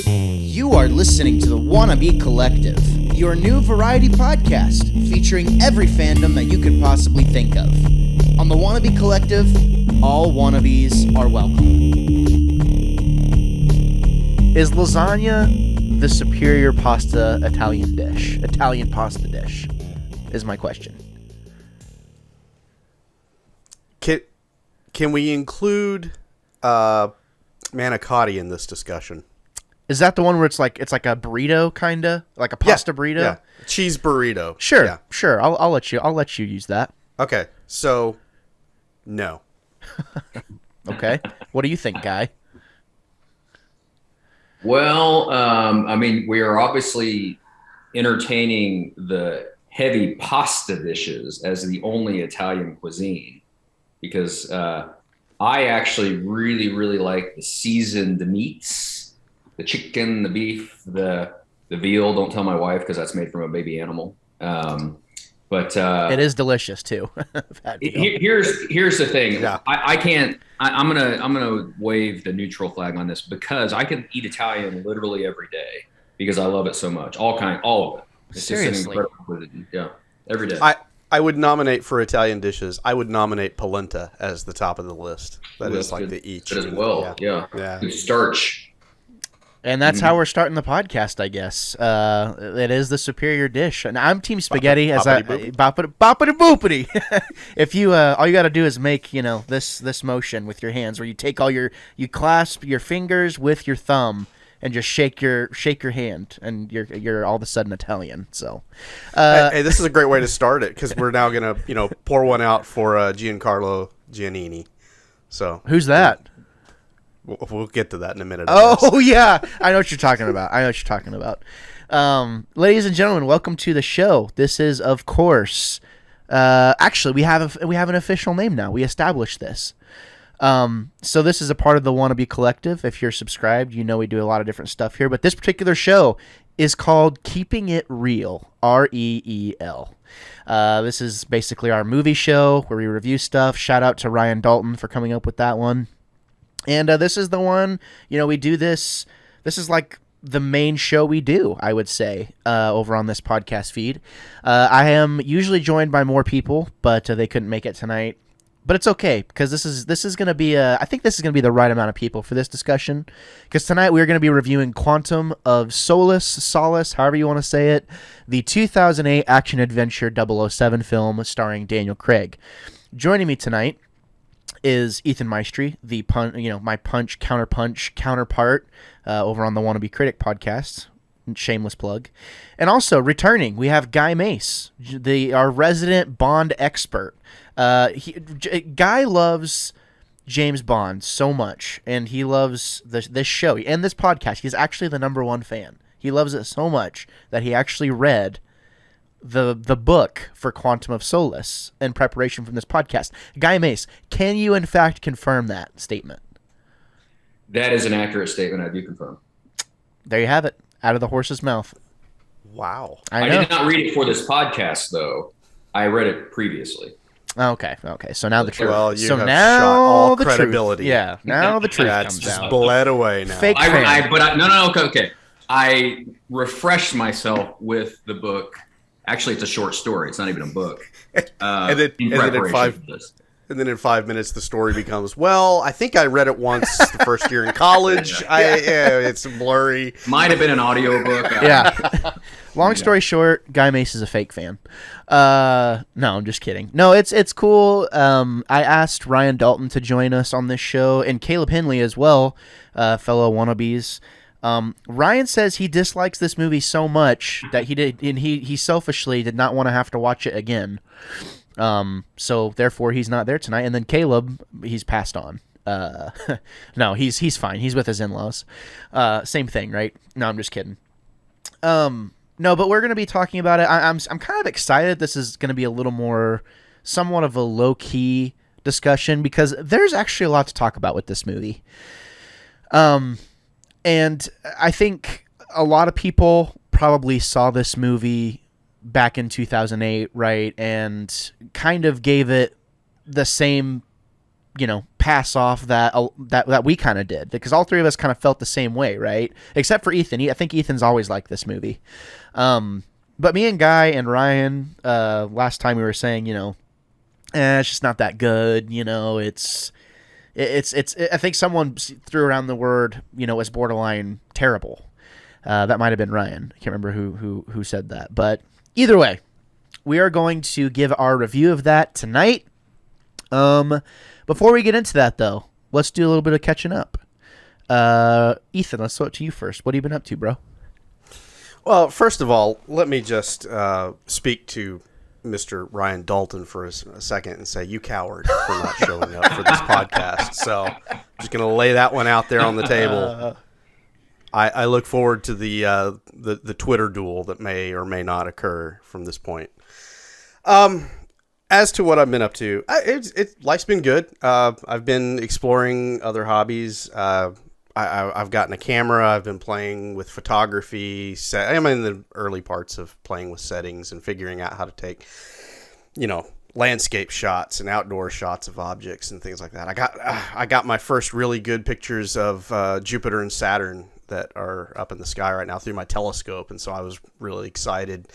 You are listening to the Wannabe Collective, your new variety podcast featuring every fandom that you could possibly think of. On the Wannabe Collective, all wannabes are welcome. Is lasagna the superior Italian pasta dish, is my question. Can we include manicotti in this discussion? Is that the one where it's like a burrito, kinda like a pasta burrito? Yeah, cheese burrito. Sure, yeah. Sure. I'll let you use that. Okay, so no. Okay, what do you think, Guy? Well, I mean, we are obviously entertaining the heavy pasta dishes as the only Italian cuisine, because I actually really like the seasoned meats. The chicken, the beef, the veal. Don't tell my wife because that's made from a baby animal. But it is delicious too. Here's the thing. Yeah. I can't. I'm gonna wave the neutral flag on this because I can eat Italian literally every day because I love it so much. All of it. It's Seriously. just an incredible cuisine. Yeah, every day. I would nominate for Italian dishes. I would nominate polenta as the top of the list. That is like the each as well. Yeah. Good starch. And that's how we're starting the podcast, I guess. It is the superior dish, and I'm Team Spaghetti. Boppity boopity. If you all you got to do is make this motion with your hands, where you take you clasp your fingers with your thumb and just shake your hand, and you're all of a sudden Italian. So, hey, this is a great way to start it because we're now gonna pour one out for Giancarlo Giannini. So who's that? We'll get to that in a minute. Oh, yeah. I know what you're talking about. Ladies and gentlemen, welcome to the show. This is, of course, actually, we have an official name now. We established this. So this is a part of the Wannabe Collective. If you're subscribed, you know we do a lot of different stuff here. But this particular show is called Keeping It Real, REEL. This is basically our movie show where we review stuff. Shout out to Ryan Dalton for coming up with that one. And this is the one, we do this. This is like the main show we do, I would say, over on this podcast feed. I am usually joined by more people, but they couldn't make it tonight. But it's okay, because this is going to be I think this is going to be the right amount of people for this discussion. Because tonight we're going to be reviewing Quantum of Solace, however you want to say it, the 2008 action-adventure 007 film starring Daniel Craig. Joining me tonight is Ethan Maestri, the my punch counterpart over on the Wannabe Critic podcast. Shameless plug. And also returning, we have Guy Mace, our resident Bond expert. Guy loves James Bond so much, and he loves this show and this podcast. He's actually the #1 fan. He loves it so much that he actually read the book for Quantum of Solace in preparation from this podcast. Guy Mace, can you in fact confirm that statement? That is an accurate statement. I do confirm. There you have it, out of the horse's mouth. Wow. I did not read it for this podcast, though. I read it previously. Okay. So now the truth. Well, you so have now shot all the credibility. Truth. Yeah. Now the truth That's comes just out. bled away now. Fake fan. Okay. I refreshed myself with the book. Actually, it's a short story. It's not even a book. And then in 5 minutes, the story becomes, well, I think I read it once the first year in college. It's blurry. Might have been an audiobook. Yeah. Long story short, Guy Mace is a fake fan. No, I'm just kidding. No, it's cool. I asked Ryan Dalton to join us on this show, and Caleb Henley as well, fellow wannabes. Ryan says he dislikes this movie so much that he selfishly did not want to have to watch it again. So therefore he's not there tonight. And then Caleb, he's passed on. No, he's fine. He's with his in-laws. Same thing, right? No, I'm just kidding. No, but we're going to be talking about it. I'm kind of excited. This is going to be a little more somewhat of a low-key discussion because there's actually a lot to talk about with this movie. And I think a lot of people probably saw this movie back in 2008, right? And kind of gave it the same pass off that we kind of did, because all three of us kind of felt the same way, right? Except for Ethan. I think Ethan's always liked this movie. But me and Guy and Ryan, last time we were saying, it's just not that good. It's I think someone threw around the word, as borderline terrible. That might have been Ryan. I can't remember who said that. But either way, we are going to give our review of that tonight. Before we get into that, though, let's do a little bit of catching up. Ethan, let's throw it to you first. What have you been up to, bro? Well, first of all, let me just speak to Mr. Ryan Dalton for a second and say, you coward for not showing up for this podcast. So I'm just going to lay that one out there on the table. I look forward to the Twitter duel that may or may not occur from this point. As to what I've been up to, life's been good. I've been exploring other hobbies. I've gotten a camera. I've been playing with photography. I'm in the early parts of playing with settings and figuring out how to take, landscape shots and outdoor shots of objects and things like that. I got my first really good pictures of Jupiter and Saturn that are up in the sky right now through my telescope, and so I was really excited.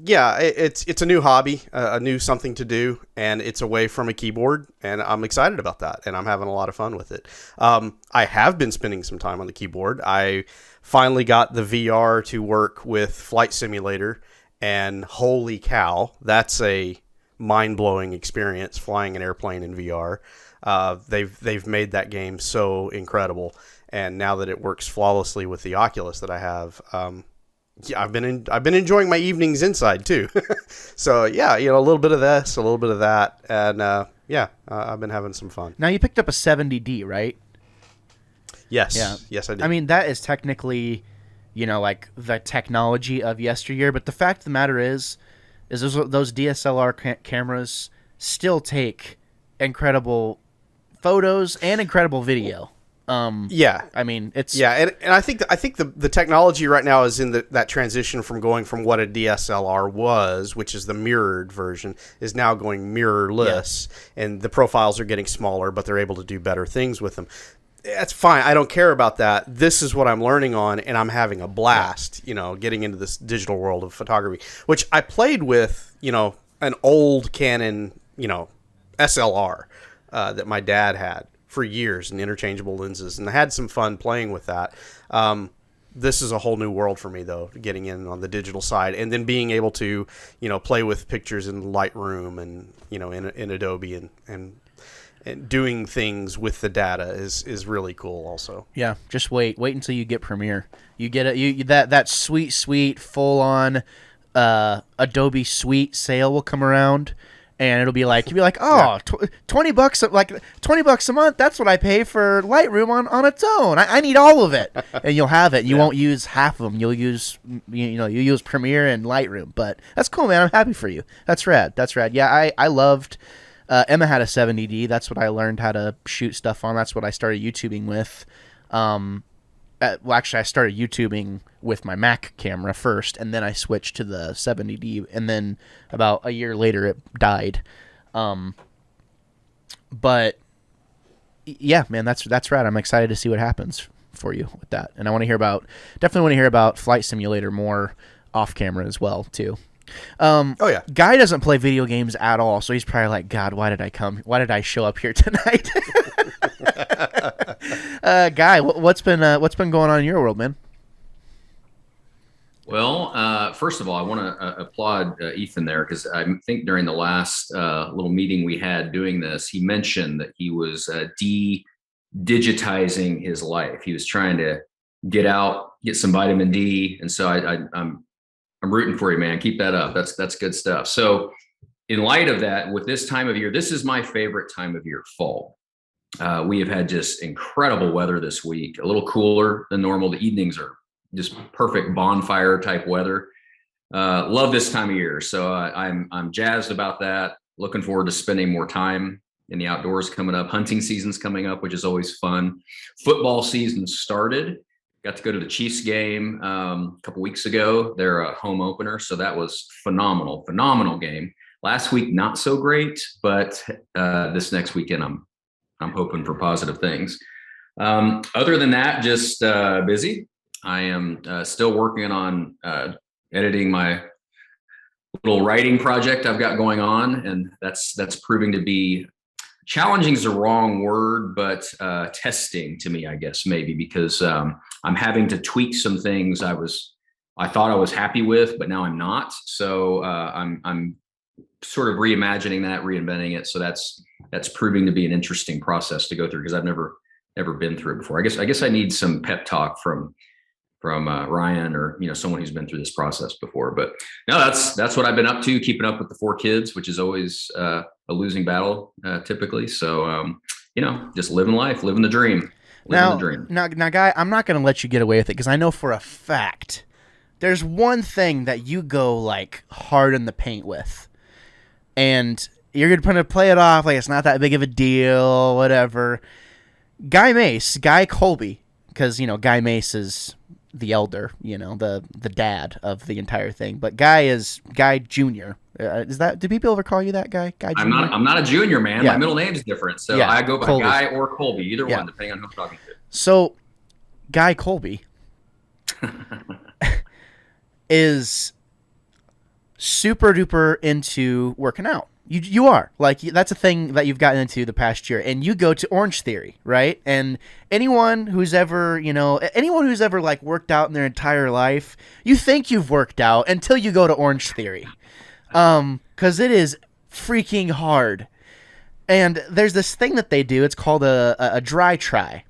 It's a new hobby, a new something to do, and it's away from a keyboard, and I'm excited about that, and I'm having a lot of fun with it. I have been spending some time on the keyboard. I finally got the VR to work with Flight Simulator, and holy cow, that's a mind-blowing experience flying an airplane in VR. They've made that game so incredible, and now that it works flawlessly with the Oculus that I have, I've been enjoying my evenings inside too. So yeah, a little bit of this, a little bit of that, and I've been having some fun. Now you picked up a 70D, right? Yes. Yeah. Yes, I did. I mean, that is technically, like the technology of yesteryear, but the fact of the matter is those DSLR cameras still take incredible photos and incredible video. I mean, it's and I think the technology right now is in that transition from going from what a DSLR was, which is the mirrored version, is now going mirrorless, and the profiles are getting smaller, but they're able to do better things with them. That's fine. I don't care about that. This is what I'm learning on, and I'm having a blast, getting into this digital world of photography, which I played with, an old Canon, SLR that my dad had for years, and interchangeable lenses, and I had some fun playing with that. This is a whole new world for me, though, getting in on the digital side, and then being able to, play with pictures in Lightroom and, in Adobe and doing things with the data is really cool also. Yeah, just wait until you get Premiere. You get it. That sweet full on Adobe Suite sale will come around, and you'll be like, oh, $20, like $20 a month. That's what I pay for Lightroom on its own. I need all of it, and you'll have it. And you won't use half of them. You'll use, you use Premiere and Lightroom. But that's cool, man. I'm happy for you. That's rad. Yeah, I loved. Emma had a 70D. That's what I learned how to shoot stuff on. That's what I started YouTubing with. Actually, I started YouTubing with my Mac camera first, and then I switched to the 70D, and then about a year later, it died. But yeah, man, that's rad. I'm excited to see what happens for you with that, and I definitely want to hear about Flight Simulator more off camera as well too. Guy doesn't play video games at all, so he's probably like, God, why did I show up here tonight? Guy, what's been going on in your world, man? Well, first of all, I want to applaud Ethan there, because I think during the last little meeting we had doing this, he mentioned that he was digitizing his life. He was trying to get some vitamin D, and so I'm rooting for you, man. Keep that up. That's good stuff. So in light of that, with this time of year, this is my favorite time of year, fall. We have had just incredible weather this week, a little cooler than normal. The evenings are just perfect bonfire type weather. Love this time of year. So I'm jazzed about that. Looking forward to spending more time in the outdoors coming up. Hunting season's coming up, which is always fun. Football season started. Got to go to the Chiefs game a couple weeks ago. They're a home opener, so that was phenomenal game. Last week, not so great, but this next weekend, I'm hoping for positive things. Other than that, just busy. I am still working on editing my little writing project I've got going on, and that's proving to be challenging is the wrong word, but testing to me, I guess, maybe, because I'm having to tweak some things I thought I was happy with, but now I'm not. So I'm sort of reimagining that, reinventing it. So that's proving to be an interesting process to go through, because I've never been through it before. I guess I need some pep talk from Ryan, or someone who's been through this process before. But no, that's what I've been up to, keeping up with the 4 kids, which is always a losing battle typically. So just living life, living the dream. Now, Guy, I'm not going to let you get away with it, because I know for a fact there's one thing that you go like hard in the paint with, and you're going to play it off like it's not that big of a deal, whatever. Guy Colby, because Guy Mace is the elder, the dad of the entire thing, but Guy is Guy Jr. Do people ever call you that, Guy? Guy Jr.? I'm not a junior, man. Yeah. My middle name's different, so Yeah, I go by Colby. Guy or Colby, either one, depending on who I'm talking to. So, Guy Colby is super duper into working out. You are, like, that's a thing that you've gotten into the past year, and you go to Orange Theory, right? And anyone who's ever like worked out in their entire life, you think you've worked out until you go to Orange Theory, because it is freaking hard. And there's this thing that they do. It's called a dry try.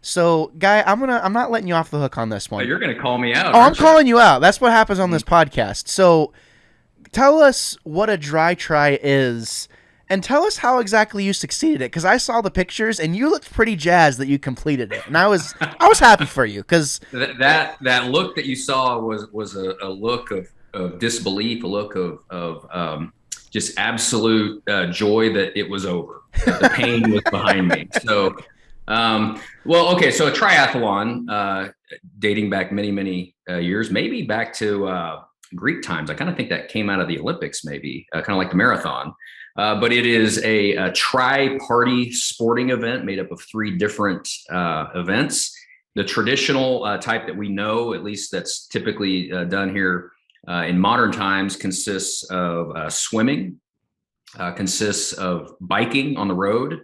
So, Guy, I'm not letting you off the hook on this one. Oh, you're gonna call me out. Oh, I'm calling you out. That's what happens on this podcast. So, tell us what a dry try is, and tell us how exactly you succeeded it. Because I saw the pictures, and you looked pretty jazzed that you completed it, and I was happy for you. Because that look that you saw was a look of disbelief, a look of just absolute joy that it was over, that the pain was behind me. So, so a triathlon, dating back many years, maybe back to Greek times. I kind of think that came out of the Olympics, maybe kind of like the marathon. But it is a tri-party sporting event made up of 3 different events. The traditional type that we know, at least that's typically done here in modern times, consists of swimming, consists of biking on the road,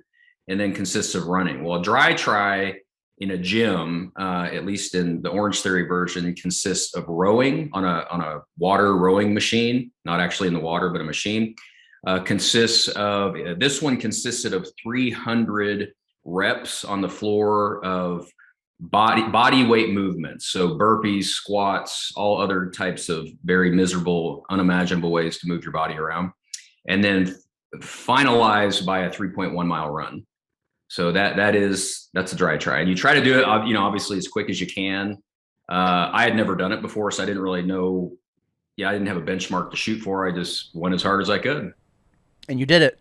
and then consists of running. Well, a dry try in a gym, at least in the Orange Theory version, consists of rowing on a water rowing machine, not actually in the water, but a machine. This one consisted of 300 reps on the floor of body weight movements. So burpees, squats, all other types of very miserable, unimaginable ways to move your body around. And then finalized by a 3.1 mile run. So that's a dry try, and you try to do it, obviously as quick as you can. I had never done it before, so I didn't really know. Yeah, I didn't have a benchmark to shoot for. I just went as hard as I could. And you did it.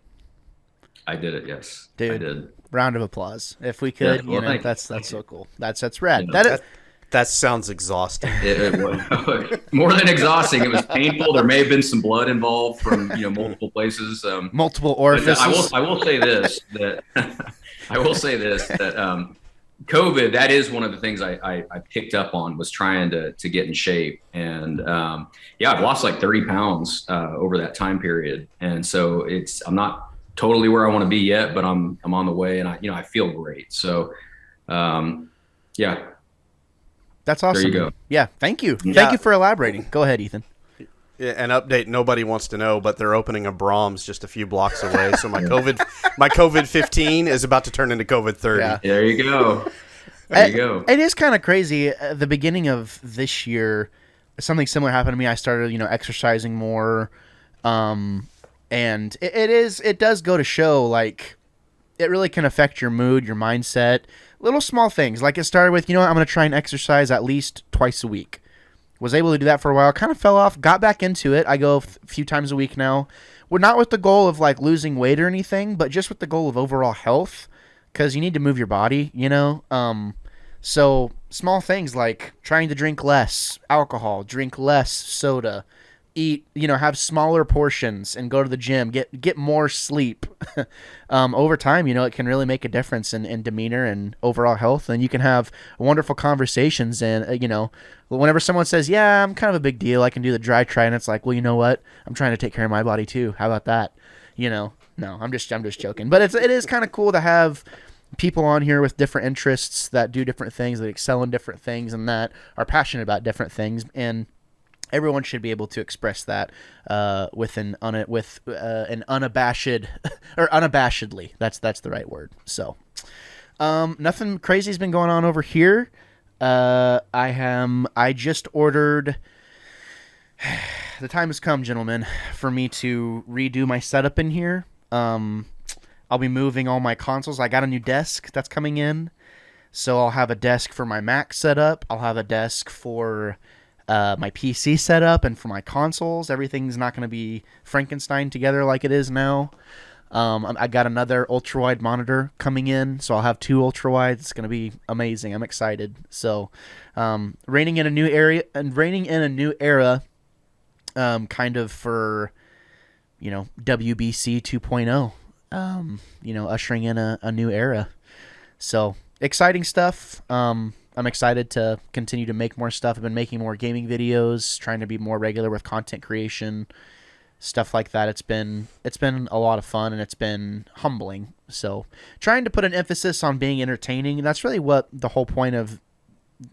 I did it. Yes, dude. I did. Round of applause, if we could. Yeah, that's so cool. That's rad. That sounds exhausting. It was more than exhausting. It was painful. There may have been some blood involved from multiple places, multiple orifices. I will say this that COVID, that is one of the things I picked up on, was trying to get in shape. And I've lost like 30 pounds over that time period. And so I'm not totally where I want to be yet, but I'm on the way, and I feel great. So that's awesome. There you go. Yeah. Thank you. Thank you for elaborating. Go ahead, Ethan. Yeah, an update nobody wants to know, but they're opening a Brahms just a few blocks away. So my COVID 15 is about to turn into COVID 30. Yeah. There you go. There you go. It is kind of crazy. At the beginning of this year, something similar happened to me. I started, exercising more. And it does go to show, like, it really can affect your mood, your mindset. Little small things. Like, it started with, I'm going to try and exercise at least twice a week. Was able to do that for a while. Kind of fell off. Got back into it. I go a few times a week now. We're not with the goal of, like, losing weight or anything, but just with the goal of overall health, because you need to move your body, So small things like trying to drink less alcohol, drink less soda, eat, have smaller portions and go to the gym, get more sleep, over time, it can really make a difference in demeanor and overall health. And you can have wonderful conversations. And, whenever someone says, yeah, I'm kind of a big deal, I can do the dry try. And it's like, well, you know what? I'm trying to take care of my body too. How about that? No, I'm just joking. But it is kind of cool to have people on here with different interests that do different things, that excel in different things, and that are passionate about different things. And everyone should be able to express that with an unabashed or unabashedly. That's the right word. So, nothing crazy's been going on over here. I just ordered. The time has come, gentlemen, for me to redo my setup in here. I'll be moving all my consoles. I got a new desk that's coming in, so I'll have a desk for my Mac setup. I'll have a desk for my PC setup and for my consoles. Everything's not going to be Frankenstein together like it is now. I got another ultra-wide monitor coming in, so I'll have 2 ultra-wides. It's going to be amazing. I'm excited. So, reigning in a new era, kind of for, WBC 2.0, ushering in a new era. So, exciting stuff. I'm excited to continue to make more stuff. I've been making more gaming videos, trying to be more regular with content creation, stuff like that. It's been a lot of fun, and it's been humbling. So, trying to put an emphasis on being entertaining. That's really what the whole point of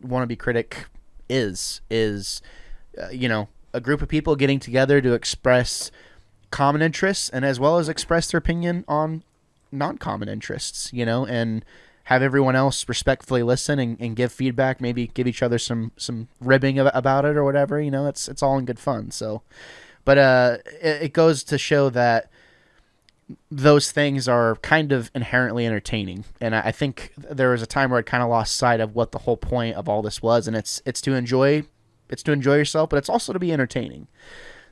Wannabe Critic is, a group of people getting together to express common interests and as well as express their opinion on non-common interests, and have everyone else respectfully listen and give feedback, maybe give each other some ribbing about it or whatever. It's all in good fun. So, but it goes to show that those things are kind of inherently entertaining. And I think there was a time where I kind of lost sight of what the whole point of all this was, and it's to enjoy yourself, but it's also to be entertaining.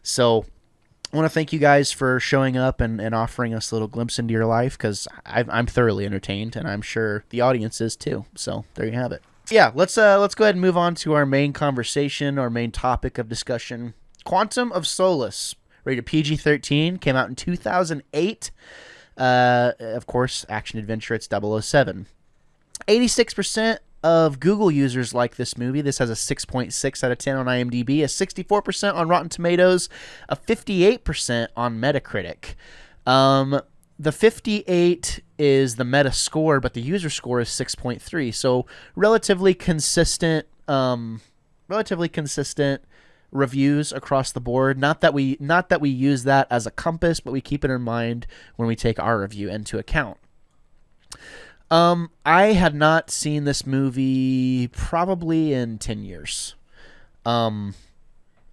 So I want to thank you guys for showing up and offering us a little glimpse into your life, because I'm thoroughly entertained, and I'm sure the audience is too. So there you have it. Yeah, let's go ahead and move on to our main conversation, our main topic of discussion. Quantum of Solace, rated PG-13, came out in 2008. Of course, action adventure. It's 007. 86% of Google users like this movie. This has a 6.6 out of 10 on IMDb, a 64% on Rotten Tomatoes, a 58% on Metacritic. The 58 is the meta score, but the user score is 6.3. So relatively consistent reviews across the board. Not that we use that as a compass, but we keep it in mind when we take our review into account. I had not seen this movie probably in 10 years.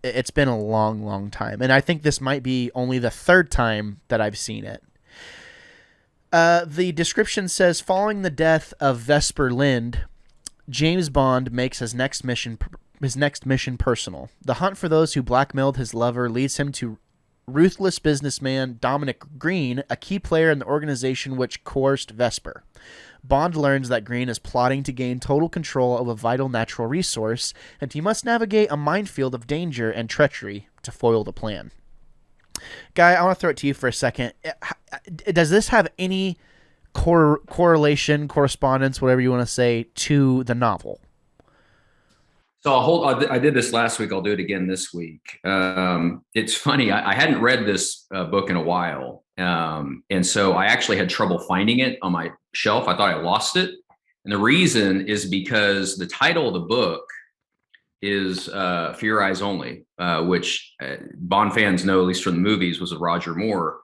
It's been a long, long time. And I think this might be only the 3rd time that I've seen it. The description says, following the death of Vesper Lind, James Bond makes his next mission personal. The hunt for those who blackmailed his lover leads him to ruthless businessman Dominic Green, a key player in the organization which coerced Vesper. Bond learns that Green is plotting to gain total control of a vital natural resource, and he must navigate a minefield of danger and treachery to foil the plan. Guy, I want to throw it to you for a second. Does this have any correspondence, whatever you want to say, to the novel? So I did this last week. I'll do it again this week. It's funny. I hadn't read this book in a while. And so I actually had trouble finding it on my shelf. I thought I lost it. And the reason is because the title of the book is For Your Eyes Only, which Bond fans know, at least from the movies, was a Roger Moore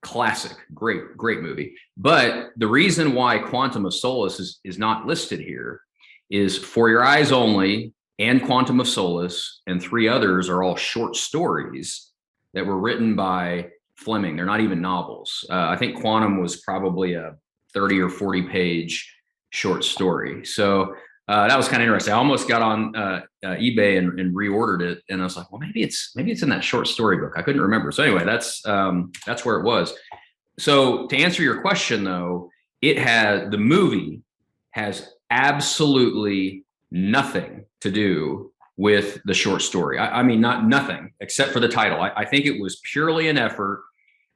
classic. Great movie. But the reason why Quantum of Solace is not listed here is For Your Eyes Only and Quantum of Solace and 3 others are all short stories that were written by Fleming. They're not even novels. I think Quantum was probably a 30 or 40 page short story. So that was kind of interesting. I almost got on eBay and reordered it, and I was like, well, maybe it's in that short story book. I couldn't remember. So anyway, that's where it was. So to answer your question, though, the movie has absolutely nothing to do with the short story. I mean, nothing except for the title. I think it was purely an effort,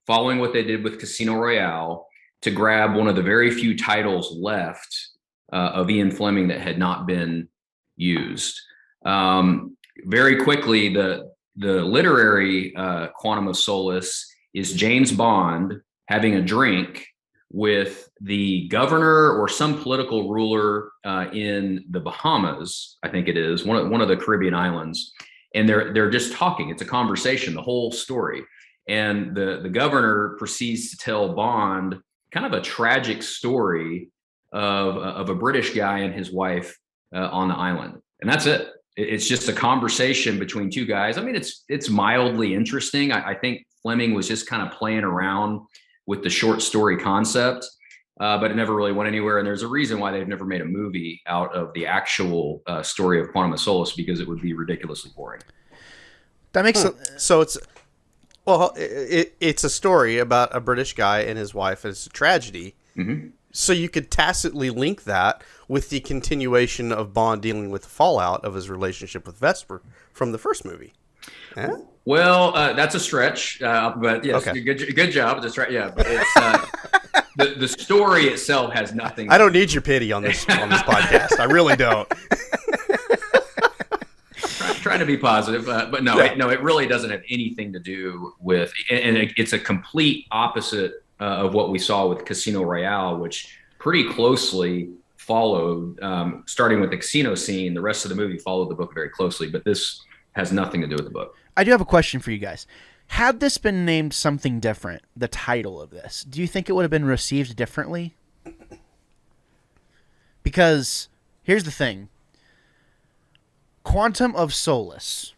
following what they did with Casino Royale, to grab one of the very few titles left of Ian Fleming that had not been used. Very quickly, the literary Quantum of Solace is James Bond having a drink with the governor or some political ruler in the Bahamas, I think it is, one of the Caribbean islands, and they're just talking. It's a conversation, the whole story, and the governor proceeds to tell Bond kind of a tragic story of a British guy and his wife on the island, and that's it. It's just a conversation between two guys. I mean, it's mildly interesting. I think Fleming was just kind of playing around with the short story concept, but it never really went anywhere. And there's a reason why they've never made a movie out of the actual story of Quantum of Solace, because it would be ridiculously boring. That makes so it's a story about a British guy and his wife. It's a tragedy. Mm-hmm. So you could tacitly link that with the continuation of Bond dealing with the fallout of his relationship with Vesper from the first movie. Yeah? Well, that's a stretch, but yes, Okay. good job. That's right. Yeah, but it's the story itself has nothing. I don't need your pity on this podcast. I really don't. Trying to be positive, but no, it really doesn't have anything to do with, and it's a complete opposite of what we saw with Casino Royale, which pretty closely followed, starting with the casino scene. The rest of the movie followed the book very closely, but this has nothing to do with the book. I do have a question for you guys. Had this been named something different, the title of this, do you think it would have been received differently? Because here's the thing. Quantum of Solace.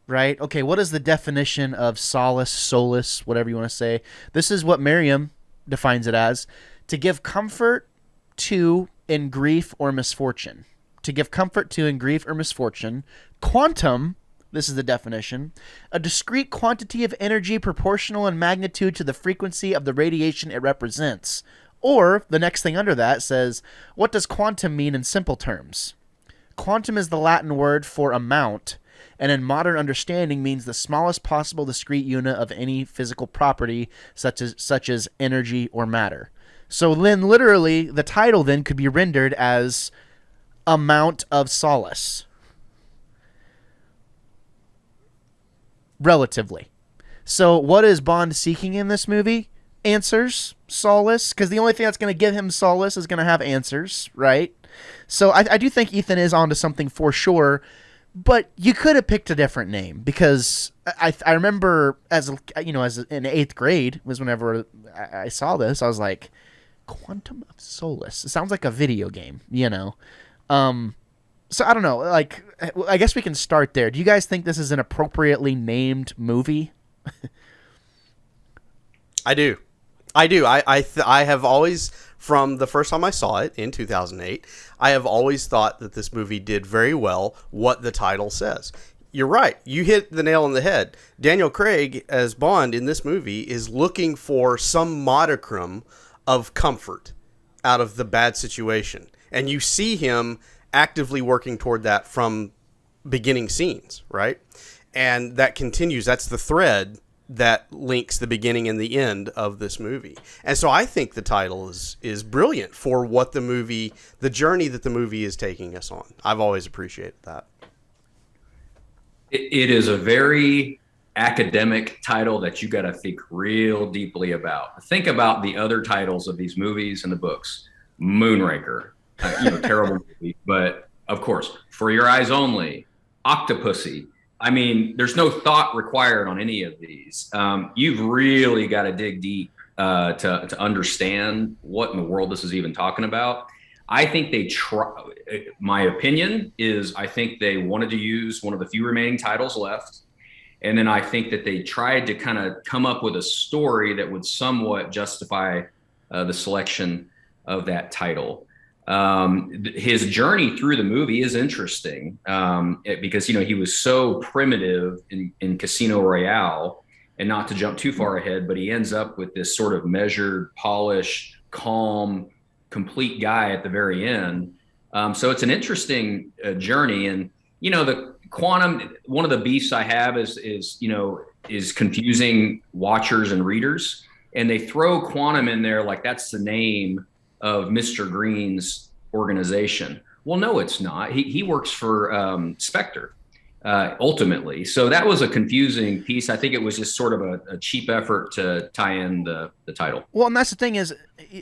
Right? Okay, what is the definition of solace, whatever you want to say? This is what Merriam defines it as: to give comfort to in grief or misfortune. To give comfort to in grief or misfortune. Quantum, this is the definition, a discrete quantity of energy proportional in magnitude to the frequency of the radiation it represents. Or, the next thing under that says, what does quantum mean in simple terms? Quantum is the Latin word for amount, and in modern understanding means the smallest possible discrete unit of any physical property, such as energy or matter. So then literally the title then could be rendered as Amount of Solace. Relatively. So what is Bond seeking in this movie? Answers, solace, because the only thing that's going to give him solace is going to have answers, right? So I do think Ethan is onto something for sure. But you could have picked a different name, because I remember as in 8th grade was whenever I saw this, I was like, Quantum of Solace. It sounds like a video game, you know. So I don't know. Like, I guess we can start there. Do you guys think this is an appropriately named movie? I do. I have always, from the first time I saw it in 2008, I have always thought that this movie did very well what the title says. You're right. You hit the nail on the head. Daniel Craig as Bond in this movie is looking for some modicum of comfort out of the bad situation. And you see him actively working toward that from beginning scenes, right? And that continues. That's the thread that links the beginning and the end of this movie. And so I think the title is brilliant for what the journey that the movie is taking us on. I've always appreciated that. It is a very academic title that you got to think real deeply about. Think about the other titles of these movies and the books. Moonraker, terrible movie, but of course, For Your Eyes Only, Octopussy. I mean, there's no thought required on any of these. You've really got to dig deep to understand what in the world this is even talking about. I think they my opinion is I think they wanted to use one of the few remaining titles left. And then I think that they tried to kind of come up with a story that would somewhat justify the selection of that title. His journey through the movie is interesting because, he was so primitive in Casino Royale, and not to jump too far ahead, but he ends up with this sort of measured, polished, calm, complete guy at the very end. So it's an interesting journey. And, the quantum, one of the beefs I have is confusing watchers and readers, and they throw quantum in there like that's the name of Mr. Green's organization. Well, no, it's not. He works for Spectre ultimately. So that was a confusing piece. I think it was just sort of a cheap effort to tie in the title. Well, and that's the thing is,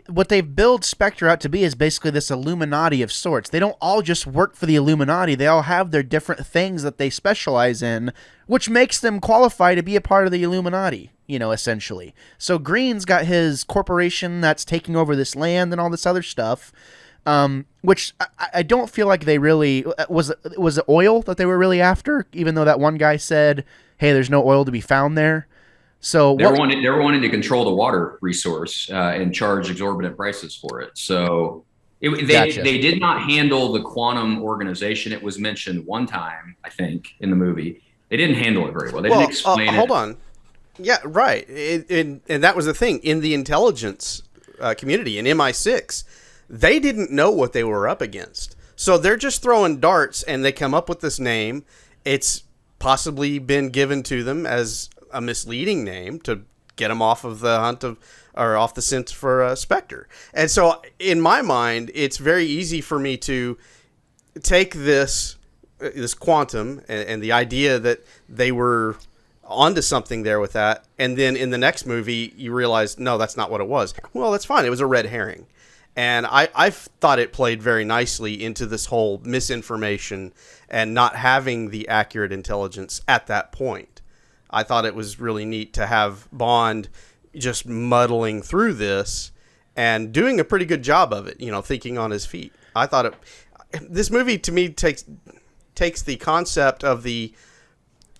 what they've built Spectre out to be is basically this Illuminati of sorts. They don't all just work for the Illuminati. They all have their different things that they specialize in, which makes them qualify to be a part of the Illuminati, essentially. So Green's got his corporation that's taking over this land and all this other stuff, which I don't feel like they really... Was it oil that they were really after? Even though that one guy said, hey, there's no oil to be found there. So they were wanting to control the water resource and charge exorbitant prices for it. So they did not handle the quantum organization. It was mentioned one time, I think, in the movie. They didn't handle it very well. They didn't explain it. Hold on. Yeah, right. And that was the thing. In the intelligence community, in MI6, they didn't know what they were up against. So they're just throwing darts, and they come up with this name. It's possibly been given to them as a misleading name to get them off of the hunt or off the scent for Spectre. And so in my mind, it's very easy for me to take this quantum and the idea that they were onto something there with that, and then in the next movie you realize, no, that's not what it was. Well, that's fine. It was a red herring. And I thought it played very nicely into this whole misinformation and not having the accurate intelligence at that point. I thought it was really neat to have Bond just muddling through this and doing a pretty good job of it, thinking on his feet. I thought this movie to me takes the concept of the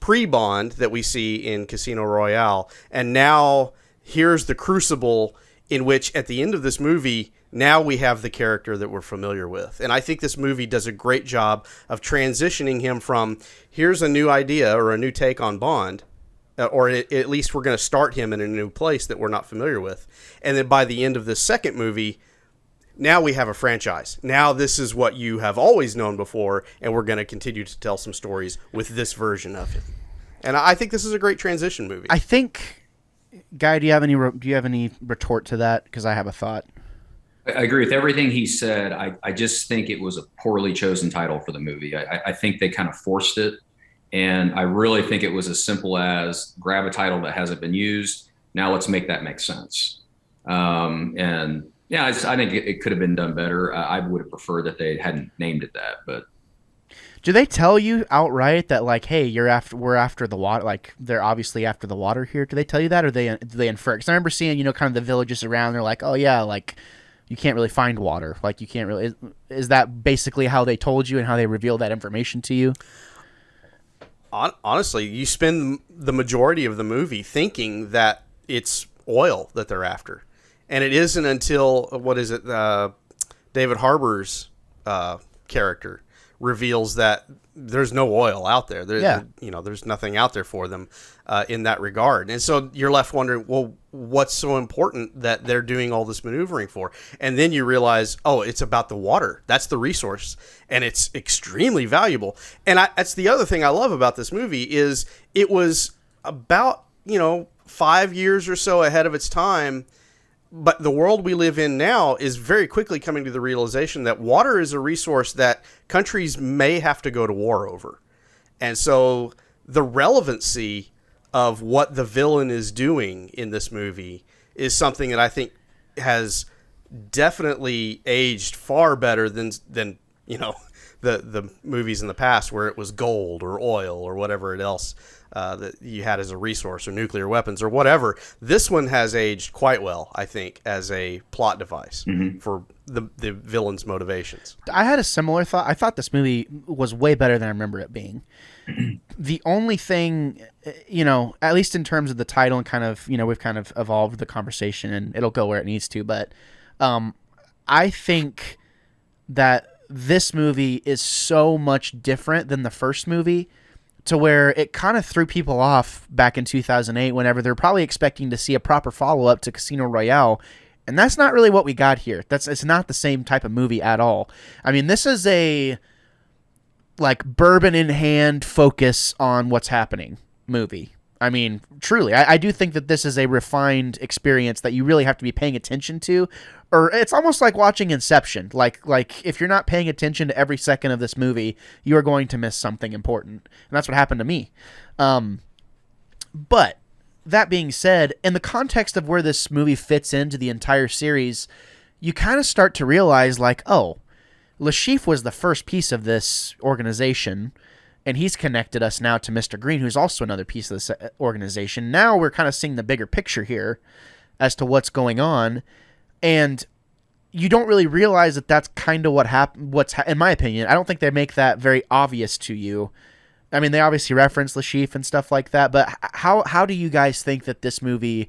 pre-Bond that we see in Casino Royale, and now here's the crucible in which at the end of this movie, now we have the character that we're familiar with. And I think this movie does a great job of transitioning him from, here's a new idea or a new take on Bond, or at least we're going to start him in a new place that we're not familiar with. And then by the end of this second movie, now we have a franchise. Now this is what you have always known before, and we're going to continue to tell some stories with this version of him. And I think this is a great transition movie. I think, Guy, do you have any retort to that? Because I have a thought. I agree with everything he said. I just think it was a poorly chosen title for the movie. I think they kind of forced it. And I really think it was as simple as grab a title that hasn't been used. Now let's make that make sense. And yeah, I think it could have been done better. I would have preferred that they hadn't named it that. But do they tell you outright that, like, hey, we're after the water? Like, they're obviously after the water here. Do they tell you that, or do they infer? Because I remember seeing, kind of the villages around. They're like, oh yeah, like, you can't really find water. Like, you can't really. Is that basically how they told you and how they revealed that information to you? Honestly, you spend the majority of the movie thinking that it's oil that they're after. And it isn't until, David Harbour's character reveals that there's no oil out there. There's nothing out there for them in that regard. And so you're left wondering, well, what's so important that they're doing all this maneuvering for? And then you realize, oh, it's about the water. That's the resource. And it's extremely valuable. And that's the other thing I love about this movie is it was about, 5 years or so ahead of its time. But the world we live in now is very quickly coming to the realization that water is a resource that countries may have to go to war over. And so the relevancy of what the villain is doing in this movie is something that I think has definitely aged far better than the movies in the past where it was gold or oil or whatever else that you had as a resource, or nuclear weapons or whatever. This one has aged quite well, I think, as a plot device for the villain's motivations. I had a similar thought. I thought this movie was way better than I remember it being. The only thing, at least in terms of the title and kind of, we've kind of evolved the conversation and it'll go where it needs to. But I think that this movie is so much different than the first movie, to where it kind of threw people off back in 2008 whenever they're probably expecting to see a proper follow-up to Casino Royale. And that's not really what we got here. It's not the same type of movie at all. I mean, this is like bourbon in hand, focus on what's happening movie. I mean, truly, I do think that this is a refined experience that you really have to be paying attention to, or it's almost like watching Inception. Like if you're not paying attention to every second of this movie, you are going to miss something important, and that's what happened to me. But that being said, in the context of where this movie fits into the entire series, you kind of start to realize, like, oh, Lashif was the first piece of this organization, and he's connected us now to Mr. Green, who's also another piece of this organization. Now we're kind of seeing the bigger picture here as to what's going on, and you don't really realize that that's kind of what happened. In my opinion, I don't think they make that very obvious to you. I mean, they obviously reference Lashif and stuff like that, but how do you guys think that this movie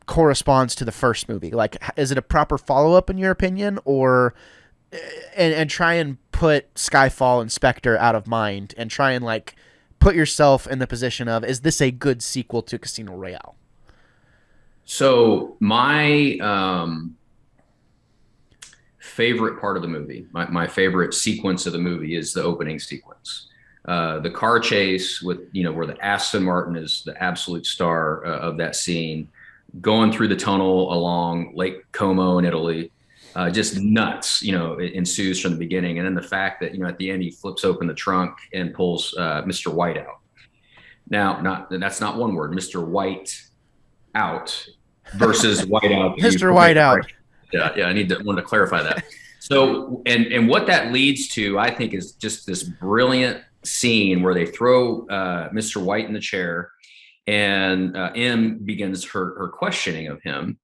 corresponds to the first movie? Like, is it a proper follow-up in your opinion, or and try and put Skyfall and Spectre out of mind and try and like put yourself in the position of, is this a good sequel to Casino Royale? So my favorite part of the movie, my favorite sequence of the movie is the opening sequence. The car chase with, where the Aston Martin is the absolute star of that scene, going through the tunnel along Lake Como in Italy, just nuts, it ensues from the beginning. And then the fact that, at the end, he flips open the trunk and pulls Mr. White out. Now, that's not one word, Mr. White out versus White out. Mr. White out. Yeah, I wanted to clarify that. So, and what that leads to, I think, is just this brilliant scene where they throw Mr. White in the chair, and M begins her questioning of him,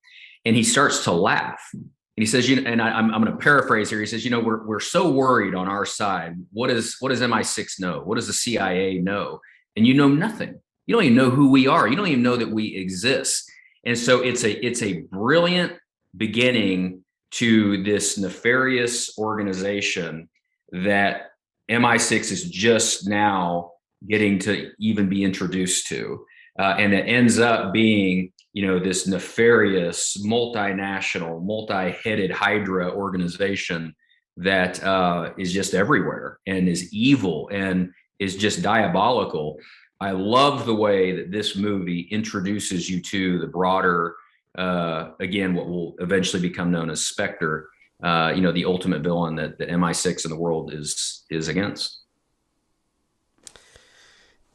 and he starts to laugh. And he says, and I'm going to paraphrase here. He says, we're so worried on our side. What does MI6 know? What does the CIA know? And you know nothing. You don't even know who we are. You don't even know that we exist. And so it's a brilliant beginning to this nefarious organization that MI6 is just now getting to even be introduced to. And it ends up being, this nefarious, multinational, multi-headed Hydra organization that is just everywhere and is evil and is just diabolical. I love the way that this movie introduces you to the broader, again, what will eventually become known as Spectre, the ultimate villain that the MI6 in the world is against.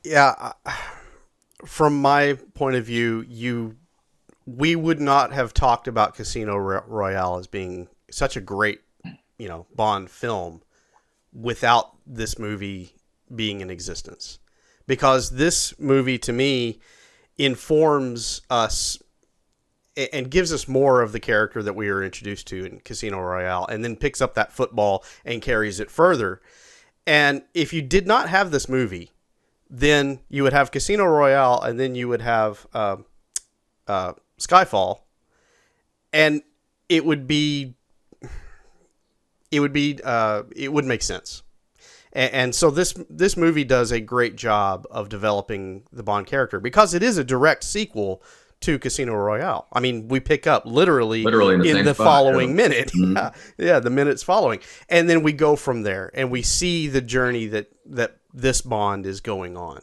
Yeah. From my point of view, we would not have talked about Casino Royale as being such a great, Bond film without this movie being in existence. Because this movie, to me, informs us and gives us more of the character that we were introduced to in Casino Royale, and then picks up that football and carries it further. And if you did not have this movie, then you would have Casino Royale, and then you would have Skyfall, and it would make sense. And so this movie does a great job of developing the Bond character because it is a direct sequel to Casino Royale. I mean, we pick up literally in the following minute. Mm-hmm. Yeah, the minutes following. And then we go from there and we see the journey that this Bond is going on.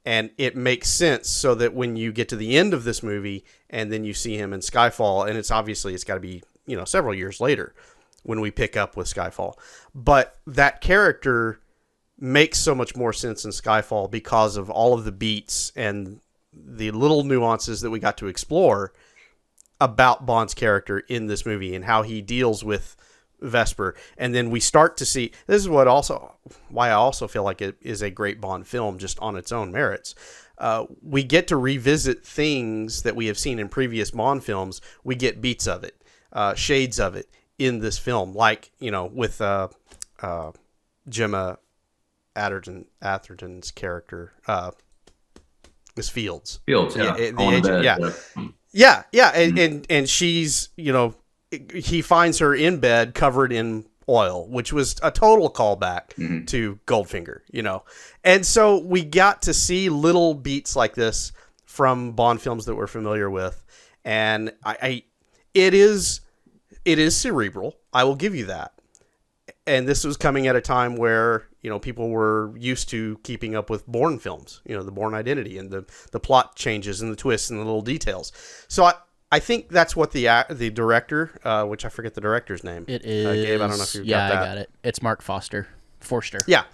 And it makes sense so that when you get to the end of this movie and then you see him in Skyfall, and it's got to be, several years later when we pick up with Skyfall. But that character makes so much more sense in Skyfall because of all of the beats and the little nuances that we got to explore about Bond's character in this movie and how he deals with Vesper. And then we start to see, this is why I also feel like it is a great Bond film just on its own merits. We get to revisit things that we have seen in previous Bond films. We get beats of it, shades of it in this film, like, with Gemma Atherton's character, Miss Fields. Yeah. And she's, he finds her in bed covered in oil, which was a total callback to Goldfinger, And so we got to see little beats like this from Bond films that we're familiar with. And it is cerebral. I will give you that. And this was coming at a time where, people were used to keeping up with Bourne films, the Bourne Identity and the plot changes and the twists and the little details. So I think that's what the director, which I forget the director's name. It is. Gabe, I don't know if you got that. I got it. It's Mark Forster. Yeah.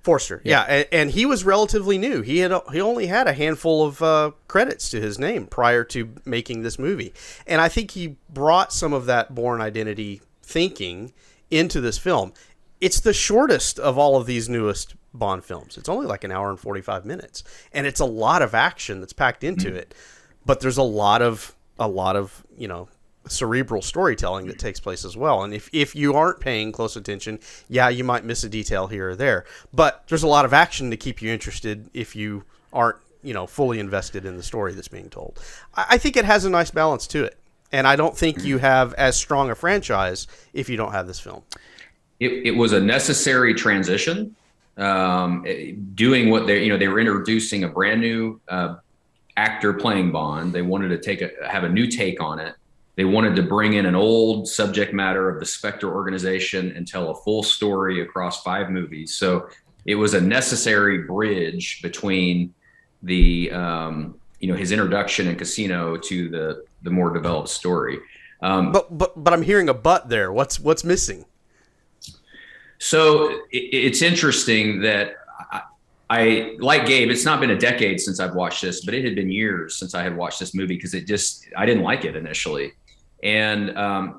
Forster. Yeah. And he was relatively new. He only had a handful of credits to his name prior to making this movie. And I think he brought some of that Bourne Identity thinking into this film. It's the shortest of all of these newest Bond films. It's only like an hour and 45 minutes. And it's a lot of action that's packed into it. But there's a lot of cerebral storytelling that takes place as well. And if you aren't paying close attention, you might miss a detail here or there. But there's a lot of action to keep you interested if you aren't, fully invested in the story that's being told. I think it has a nice balance to it. And I don't think you have as strong a franchise if you don't have this film. It was a necessary transition. Doing what they were introducing a brand new actor playing Bond. They wanted to have a new take on it. They wanted to bring in an old subject matter of the Spectre organization and tell a full story across 5 movies. So it was a necessary bridge between the his introduction in Casino to the more developed story. But I'm hearing a but there. What's missing? So it's interesting that I like Gabe. It's not been a decade since I've watched this, but it had been years since I had watched this movie because I didn't like it initially. And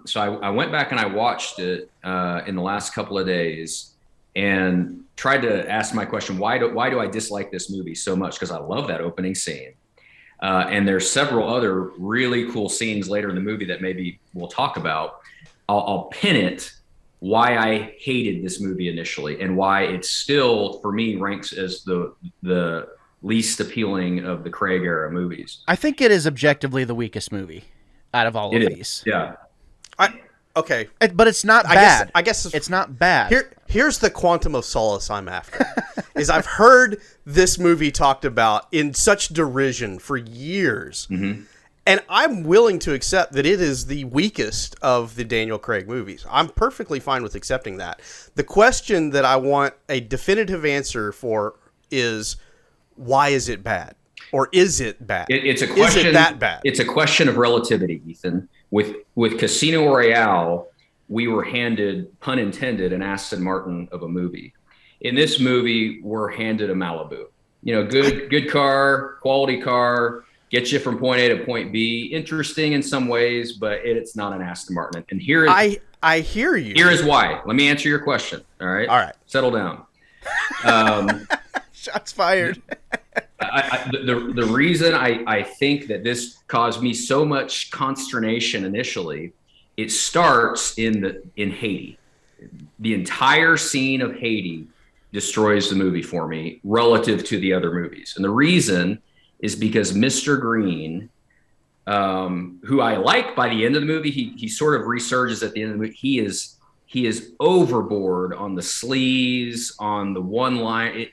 so I went back and I watched it in the last couple of days and tried to ask my question, why do I dislike this movie so much? Because I love that opening scene. And there's several other really cool scenes later in the movie that maybe we'll talk about. I'll pin it why I hated this movie initially and why it still, for me, ranks as the least appealing of the Craig era movies. I think it is objectively the weakest movie out of all of these. Yeah. Okay. But it's not bad. I guess it's not bad. Here's the quantum of solace I'm after. Is I've heard this movie talked about in such derision for years. Mm-hmm. And I'm willing to accept that it is the weakest of the Daniel Craig movies. I'm perfectly fine with accepting that. The question that I want a definitive answer for is, why is it bad? Or is it bad? It's a question. Is it that bad? It's a question of relativity, Ethan. With Casino Royale, we were handed, pun intended, an Aston Martin of a movie. In this movie, we're handed a Malibu. Good car, quality car. Gets you from point A to point B. Interesting in some ways, but it's not an Aston Martin. And here is I hear you. Here is why. Let me answer your question. All right. All right. Settle down. Shots fired. The reason I think that this caused me so much consternation initially, it starts in Haiti. The entire scene of Haiti destroys the movie for me relative to the other movies, and the reason is because Mr. Green, who I like by the end of the movie, he sort of resurges at the end of the movie. He is overboard on the sleaze, on the one line.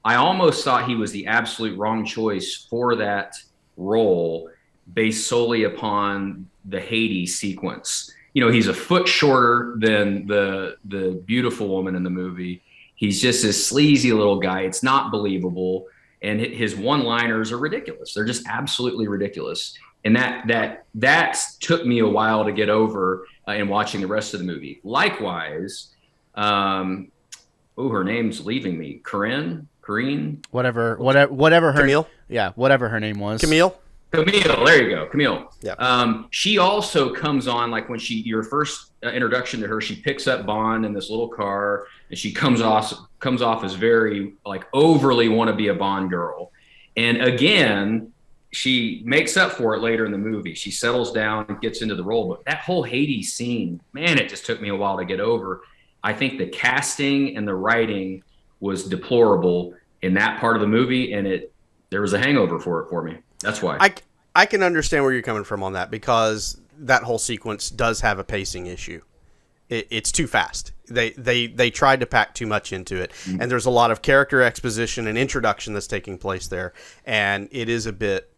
I almost thought he was the absolute wrong choice for that role based solely upon the Haiti sequence. He's a foot shorter than the beautiful woman in the movie. He's just this sleazy little guy. It's not believable. And his one-liners are ridiculous. They're just absolutely ridiculous. And that took me a while to get over in watching the rest of the movie. Likewise, her name's leaving me. Corinne? Whatever her Camille? Yeah, whatever her name was. Camille, there you go. Camille. Yeah. She also comes on, like when your first introduction to her, she picks up Bond in this little car, and she comes off as very like overly want to be a Bond girl. And again, she makes up for it later in the movie. She settles down and gets into the role. But that whole Hades scene, man, it just took me a while to get over. I think the casting and the writing was deplorable in that part of the movie, and there was a hangover for me. That's why. I can understand where you're coming from on that, because that whole sequence does have a pacing issue. It's too fast. They tried to pack too much into it, mm-hmm. and there's a lot of character exposition and introduction that's taking place there, and it is a bit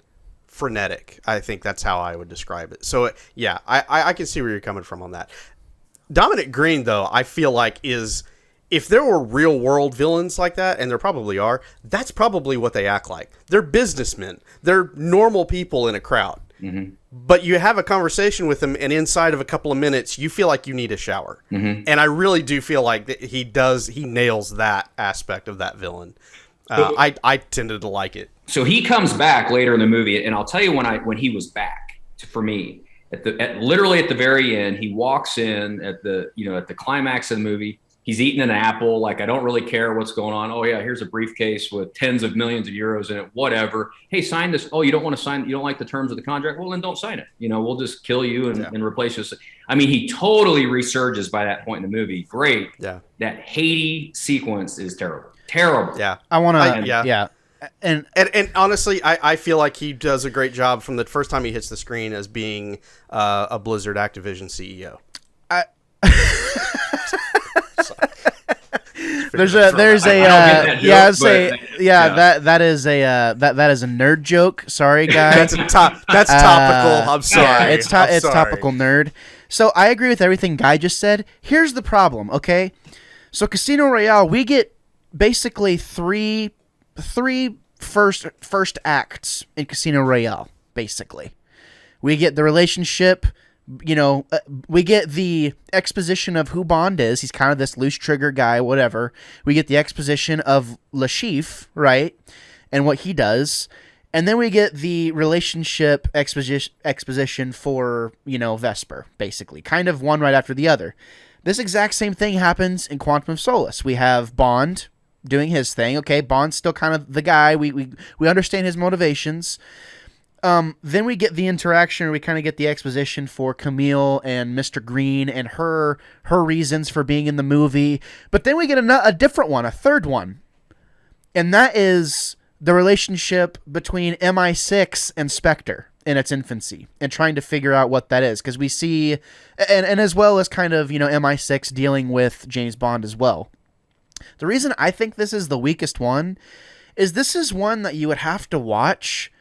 frenetic. I think that's how I would describe it. So yeah, I can see where you're coming from on that. Dominic Green, though, I feel like is if there were real world villains like that, and there probably are, that's probably what they act like. They're businessmen. They're normal people in a crowd. Mm-hmm. But you have a conversation with them, and inside of a couple of minutes, you feel like you need a shower. Mm-hmm. And I really do feel like that he nails that aspect of that villain. I tended to like it. So he comes back later in the movie, and I'll tell you when he was back for me literally at the very end. He walks in at the climax of the movie. He's eating an apple. Like, I don't really care what's going on. Oh yeah, here's a briefcase with tens of millions of euros in it. Whatever. Hey, sign this. Oh, you don't want to sign? You don't like the terms of the contract? Well, then don't sign it. We'll just kill you and replace you. I mean, he totally resurges by that point in the movie. Great. Yeah. That Haiti sequence is terrible. Terrible. Yeah. I want to. Yeah. And honestly, I feel like he does a great job from the first time he hits the screen as being a Blizzard Activision CEO. That is a nerd joke. Sorry, guys. That's topical. I'm sorry. Yeah, it's topical nerd. So I agree with everything Guy just said. Here's the problem. Okay, so Casino Royale, we get basically three first acts in Casino Royale. Basically, we get the relationship. We get the exposition of who Bond is. He's kind of this loose trigger guy, whatever. We get the exposition of Le Chiffre, right? And what he does. And then we get the relationship exposition for, Vesper, basically. Kind of one right after the other. This exact same thing happens in Quantum of Solace. We have Bond doing his thing. Okay, Bond's still kind of the guy. We understand his motivations. Then we get the interaction, we kind of get the exposition for Camille and Mr. Green and her reasons for being in the movie. But then we get a different one, a third one. And that is the relationship between Mi6 and Spectre in its infancy and trying to figure out what that is. Because we see, and as well as kind of, Mi6 dealing with James Bond as well. The reason I think this is the weakest one is this is one that you would have to watch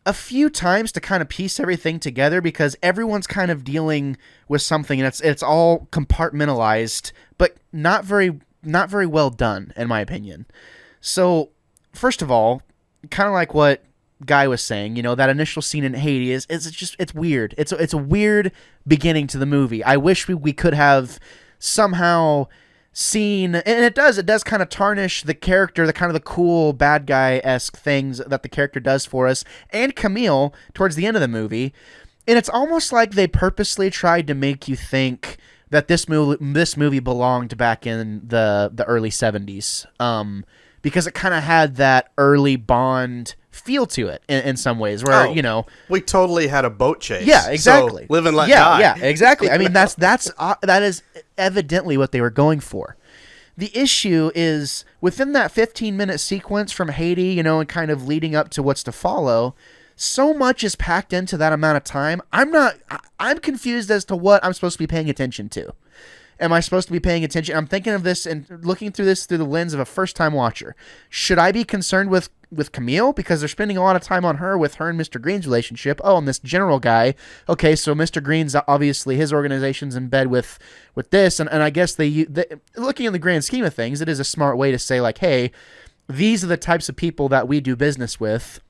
a few times to kind of piece everything together, because everyone's kind of dealing with something, and it's all compartmentalized, but not very well done, in my opinion. So, first of all, kind of like what Guy was saying, that initial scene in Haiti it's weird. It's a weird beginning to the movie. I wish we could have somehow seen, and it does kind of tarnish the character, the kind of the cool bad guy-esque things that the character does for us, and Camille towards the end of the movie. And it's almost like they purposely tried to make you think that this movie belonged back in the early 70s, because it kind of had that early Bond feel to it in some ways, where we totally had a boat chase. Yeah, exactly. So live and let die. Yeah, exactly. I mean, that is evidently what they were going for. The issue is within that 15-minute sequence from Haiti, and kind of leading up to what's to follow. So much is packed into that amount of time. I'm confused as to what I'm supposed to be paying attention to. Am I supposed to be paying attention? I'm thinking of this and looking through this through the lens of a first-time watcher. Should I be concerned with Camille? Because they're spending a lot of time on her with her and Mr. Green's relationship. Oh, and this general guy. Okay, so Mr. Green's obviously, his organization's in bed with this. And I guess they looking in the grand scheme of things, it is a smart way to say, like, hey, these are the types of people that we do business with.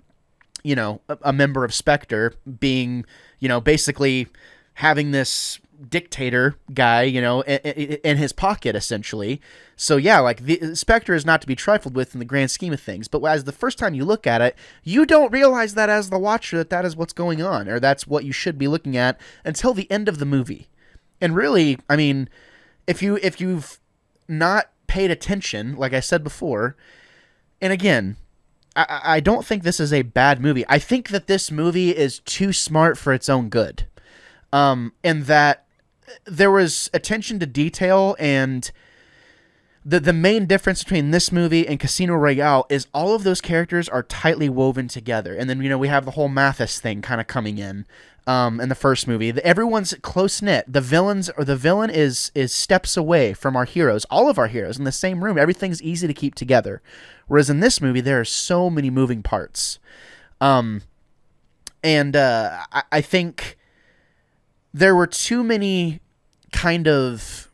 A member of Spectre being, basically having this dictator guy, in his pocket, essentially. So yeah, like the Spectre is not to be trifled with in the grand scheme of things. But as the first time you look at it, you don't realize that as the watcher that is what's going on, or that's what you should be looking at until the end of the movie. And really, I mean, if you've not paid attention, like I said before, and again, I don't think this is a bad movie. I think that this movie is too smart for its own good. And that there was attention to detail, and the main difference between this movie and Casino Royale is all of those characters are tightly woven together. And then, we have the whole Mathis thing kind of coming in the first movie. Everyone's close-knit. The villain is steps away from our heroes, all of our heroes in the same room. Everything's easy to keep together. Whereas in this movie, there are so many moving parts. I there were too many kind of,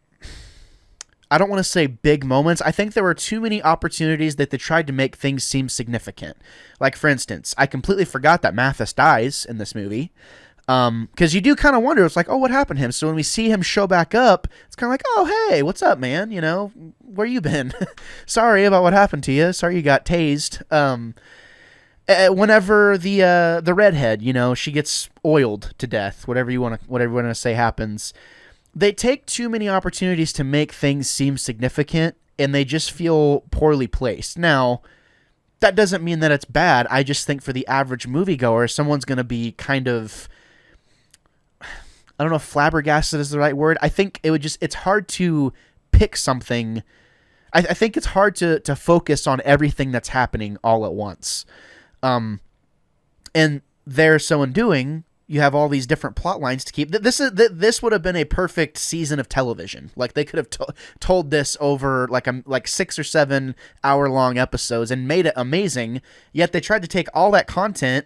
I don't want to say big moments. I think there were too many opportunities that they tried to make things seem significant. Like, for instance, I completely forgot that Mathis dies in this movie. Because you do kind of wonder, it's like, oh, what happened to him? So when we see him show back up, it's kind of like, oh, hey, what's up, man? You know, where you been? Sorry about what happened to you. Sorry you got tased. Whenever the redhead, you know, she gets oiled to death, whatever you want to say happens. They take too many opportunities to make things seem significant, and they just feel poorly placed. Now, that doesn't mean that it's bad. I just think for the average moviegoer, someone's going to be kind of, I don't know if flabbergasted is the right word. I think it's hard to pick something. I think it's hard to focus on everything that's happening all at once. And there, so in doing, you have all these different plot lines to keep. This would have been a perfect season of television. Like, they could have told this over like 6 or 7 hour-long episodes and made it amazing. Yet they tried to take all that content,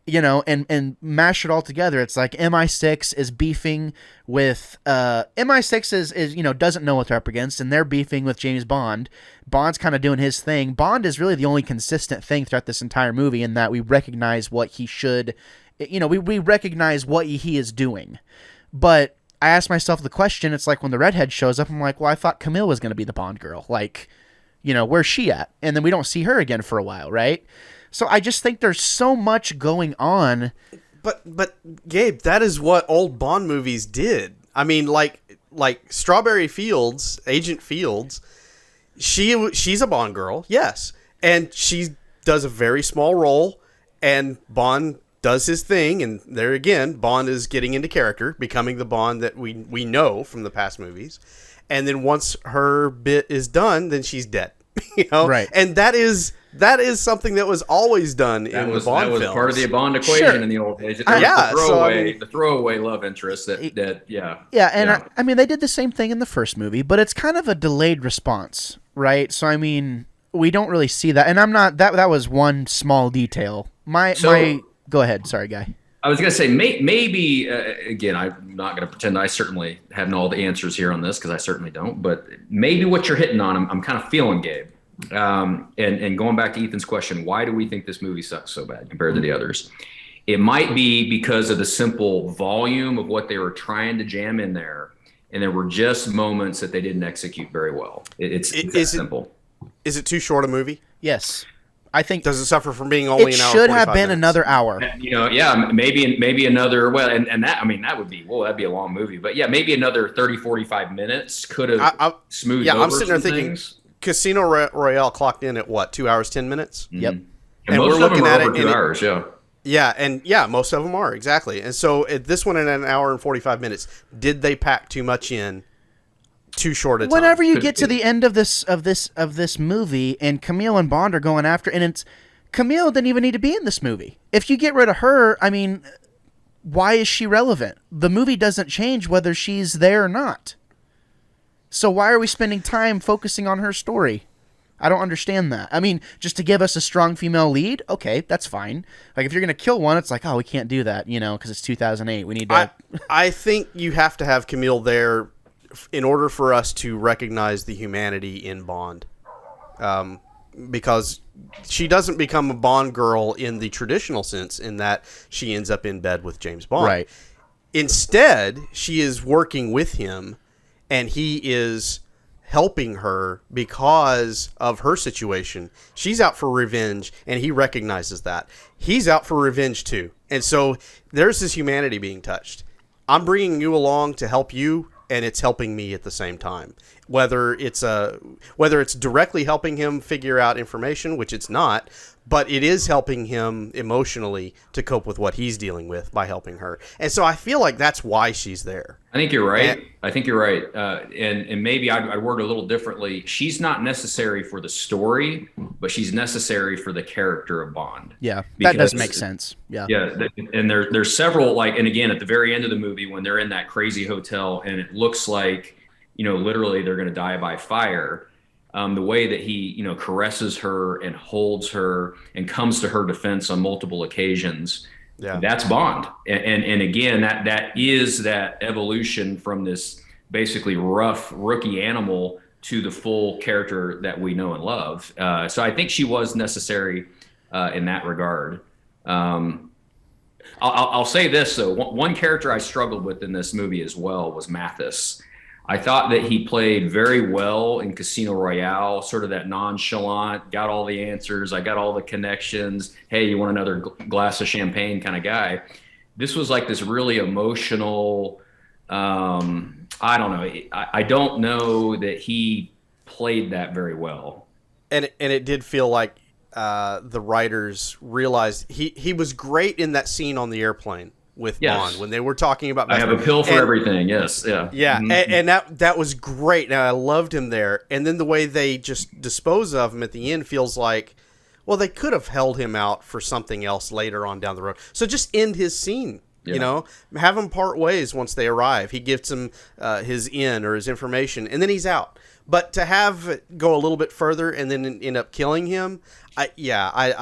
you know, and mash it all together. It's like Mi6 is beefing with Mi6 is you know, doesn't know what they're up against, and they're beefing with James Bond. Bond's kind of doing his thing. Bond is really the only consistent thing throughout this entire movie, in that we recognize what he should. You know, we recognize what he is doing. But I asked myself the question, it's like when the redhead shows up, I'm like, well, I thought Camille was going to be the Bond girl. Like, you know, where's she at? And then we don't see her again for a while, right? So I just think there's so much going on. But Gabe, that is what old Bond movies did. I mean, like Strawberry Fields, Agent Fields, she's a Bond girl, yes. And she does a very small role, and Bond does his thing, and there again, Bond is getting into character, becoming the Bond that we know from the past movies. And then once her bit is done, then she's dead. You know? Right. And that is something that was always done in the Bond films. That was part of the Bond equation in the old days. The throwaway love interest I mean, they did the same thing in the first movie, but it's kind of a delayed response, right? So I mean, we don't really see that, and I'm not that was one small detail. Go ahead. Sorry, Guy. I was going to say, maybe, again, I'm not going to pretend I certainly have all the answers here on this, because I certainly don't. But maybe what you're hitting on, I'm kind of feeling, Gabe. And going back to Ethan's question, why do we think this movie sucks so bad compared to the others? It might be because of the simple volume of what they were trying to jam in there. And there were just moments that they didn't execute very well. It's that simple. Is it too short a movie? Yes. I think does it suffer from being only an hour? It should have been minutes? Another hour. You know, yeah, maybe another. Well, and that, I mean, that'd be a long movie. But yeah, maybe another 30, 45 minutes could have smoothed over. Yeah, I'm sitting there thinking things. Casino Royale clocked in at what, 2 hours 10 minutes? Mm-hmm. Yep. And most we're looking at it 2 hours. Yeah, most of them are exactly. And so this one in an hour and 45 minutes, did they pack too much in? Too short a time. Whenever you get to the end of this movie, and Camille and Bond are going after, and it's Camille didn't even need to be in this movie. If you get rid of her, I mean, why is she relevant? The movie doesn't change whether she's there or not. So why are we spending time focusing on her story? I don't understand that. I mean, just to give us a strong female lead, okay, that's fine. Like, if you're gonna kill one, it's like, oh, we can't do that, you know, because it's 2008. We need to. I think you have to have Camille there in order for us to recognize the humanity in Bond, because she doesn't become a Bond girl in the traditional sense, in that she ends up in bed with James Bond. Right. Instead, she is working with him, and he is helping her because of her situation. She's out for revenge, and he recognizes that. He's out for revenge too. And so there's this humanity being touched. I'm bringing you along to help you, and it's helping me at the same time. Whether it's directly helping him figure out information, which it's not, but it is helping him emotionally to cope with what he's dealing with by helping her. And so I feel like that's why she's there. I think you're right. And maybe I'd word it a little differently. She's not necessary for the story, but she's necessary for the character of Bond. Yeah, that does make sense. Yeah. Yeah, and there's several, like, and again, at the very end of the movie, when they're in that crazy hotel and it looks like, you know, literally they're going to die by fire. The way that he, you know, caresses her and holds her and comes to her defense on multiple occasions, that's Bond. And again, that is that evolution from this basically rough rookie animal to the full character that we know and love. So I think she was necessary in that regard. I'll say this though. One character I struggled with in this movie as well was Mathis. I thought that he played very well in Casino Royale, sort of that nonchalant, got all the answers, I got all the connections. Hey, you want another glass of champagne kind of guy. This was like this really emotional. I don't know. I don't know that he played that very well. And it did feel like the writers realized he was great in that scene on the airplane with Bond when they were talking about. I have a pill for everything. Yes, yeah, mm-hmm. and that was great. Now I loved him there, and then the way they just dispose of him at the end feels like, well, they could have held him out for something else later on down the road. So just end his scene. Yeah. You know, have him part ways once they arrive. He gives him his in or his information, and then he's out. But to have it go a little bit further and then end up killing him, I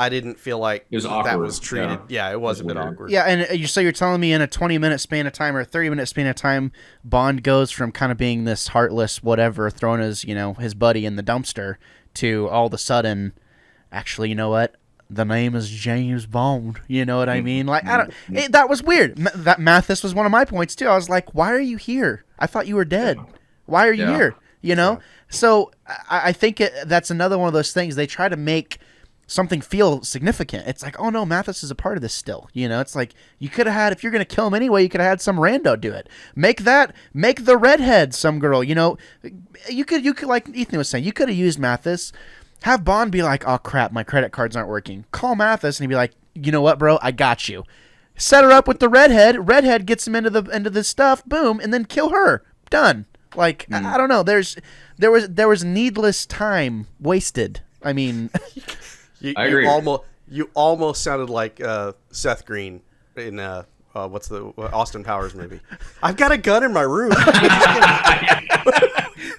didn't feel like it was awkward. That was treated. Yeah, it was a bit awkward. Yeah, and so you're telling me in a 20-minute span of time or a 30-minute span of time, Bond goes from kind of being this heartless whatever, throwing his buddy in the dumpster, to all of a sudden, actually, you know what? The name is James Bond. You know what I mean? Like, that was weird. That Mathis was one of my points too. I was like, why are you here? I thought you were dead. Why are you here? You know? Yeah. So I think that's another one of those things. They try to make something feel significant. It's like, oh no, Mathis is a part of this still. You know, it's like you could have had, if you're going to kill him anyway, you could have had some rando do it. Make the redhead some girl. You know, you could like Ethan was saying, you could have used Mathis. Have Bond be like, oh crap, my credit cards aren't working. Call Mathis and he'd be like, you know what, bro, I got you. Set her up with the redhead. Redhead gets him into the stuff. Boom, and then kill her. Done. Like I don't know. There was needless time wasted. I mean, I agree. You almost sounded like Seth Green in what's the Austin Powers movie? I've got a gun in my room.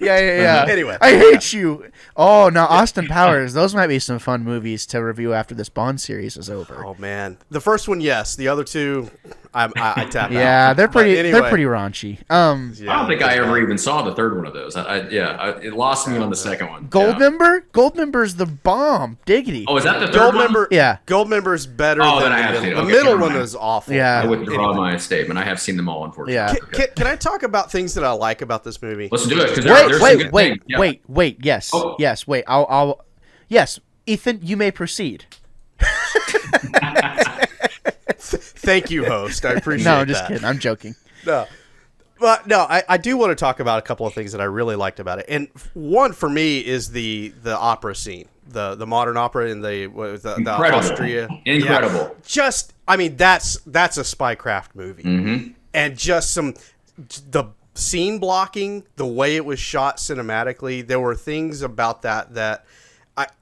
Yeah. Anyway, I hate you. Oh, now Austin Powers. Those might be some fun movies to review after this Bond series is over. Oh man, the first one, yes. The other two, I tap out. Yeah, they're pretty. They're pretty raunchy. I don't think I ever even saw the third one of those. It lost me on the second one. Goldmember. Goldmember's the bomb. Diggity. Oh, is that the third one? Yeah. Goldmember's better than the middle. The middle one is awful. Yeah. I withdraw my statement. I have seen them all, unfortunately. Yeah. Can I talk about things that I like about this movie? Let's do it. Wait. Yes. Oh. Yes. Wait. I'll. Yes, Ethan, you may proceed. Thank you, host. I appreciate that. No, I'm just kidding. I'm joking. No. But no, I do want to talk about a couple of things that I really liked about it. And one for me is the opera scene. The modern opera in the Austria. Incredible. Yeah. Just, I mean, that's a spycraft movie. Mm-hmm. And just the scene blocking, the way it was shot cinematically, there were things about that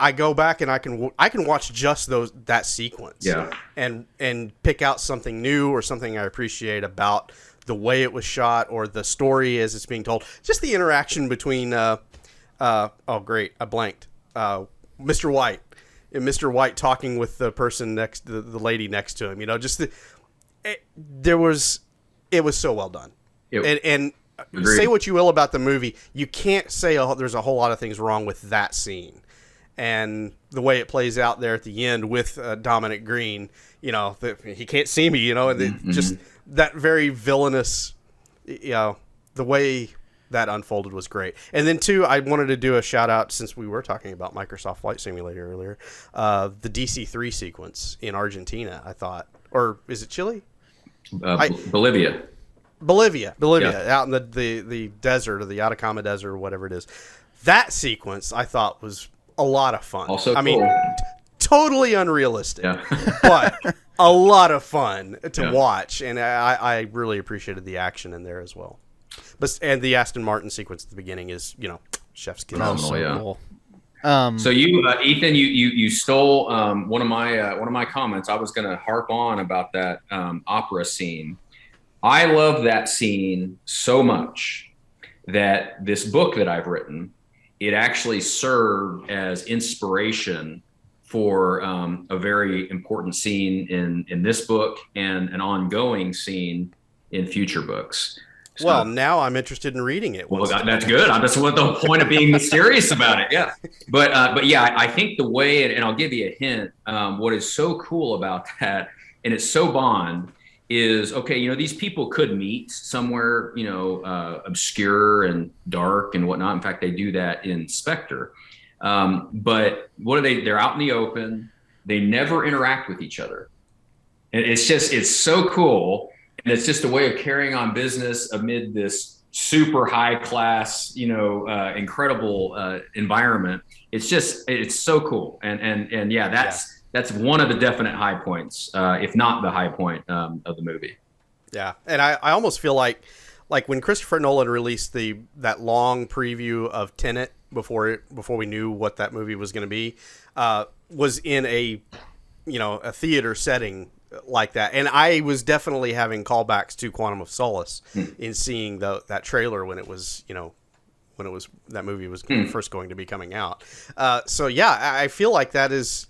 I go back and I can watch just that sequence, and pick out something new or something I appreciate about the way it was shot or the story as it's being told. Just the interaction between oh great, I blanked. Mr. White and Mr. White talking with the person next, the lady next to him. You know, just it was so well done. And say what you will about the movie, you can't say there's a whole lot of things wrong with that scene. And the way it plays out there at the end with Dominic Green, you know, he can't see me, you know, and just that very villainous, you know, the way that unfolded was great. And then two, I wanted to do a shout out, since we were talking about Microsoft Flight Simulator earlier, the DC-3 sequence in Argentina, I thought, or is it Chile? Bolivia, out in the desert, or the Atacama Desert, or whatever it is. That sequence I thought was a lot of fun. Also, I mean, totally unrealistic, but a lot of fun to watch, and I really appreciated the action in there as well. And the Aston Martin sequence at the beginning is, you know, chef's kiss. Cool. So you, Ethan, you stole one of my comments. I was going to harp on about that opera scene. I love that scene so much that this book that I've written, it actually served as inspiration for a very important scene in this book and an ongoing scene in future books. Well, now I'm interested in reading it. Well, that's good. That's what the point of being mysterious about it. Yeah. But yeah, I think the way, and I'll give you a hint, what is so cool about that, and it's so Bond, is, okay, these people could meet somewhere, obscure and dark and whatnot. In fact, they do that in Spectre. But what are they? They're out in the open. They never interact with each other. And it's so cool. And it's just a way of carrying on business amid this super high class, incredible environment. It's so cool. And yeah, that's one of the definite high points, if not the high point of the movie. Yeah. And I almost feel like when Christopher Nolan released that long preview of Tenet before we knew what that movie was going to be, was in a theater setting like that, and I was definitely having callbacks to Quantum of Solace in seeing that trailer when that movie was first going to be coming out. So yeah, I feel like that is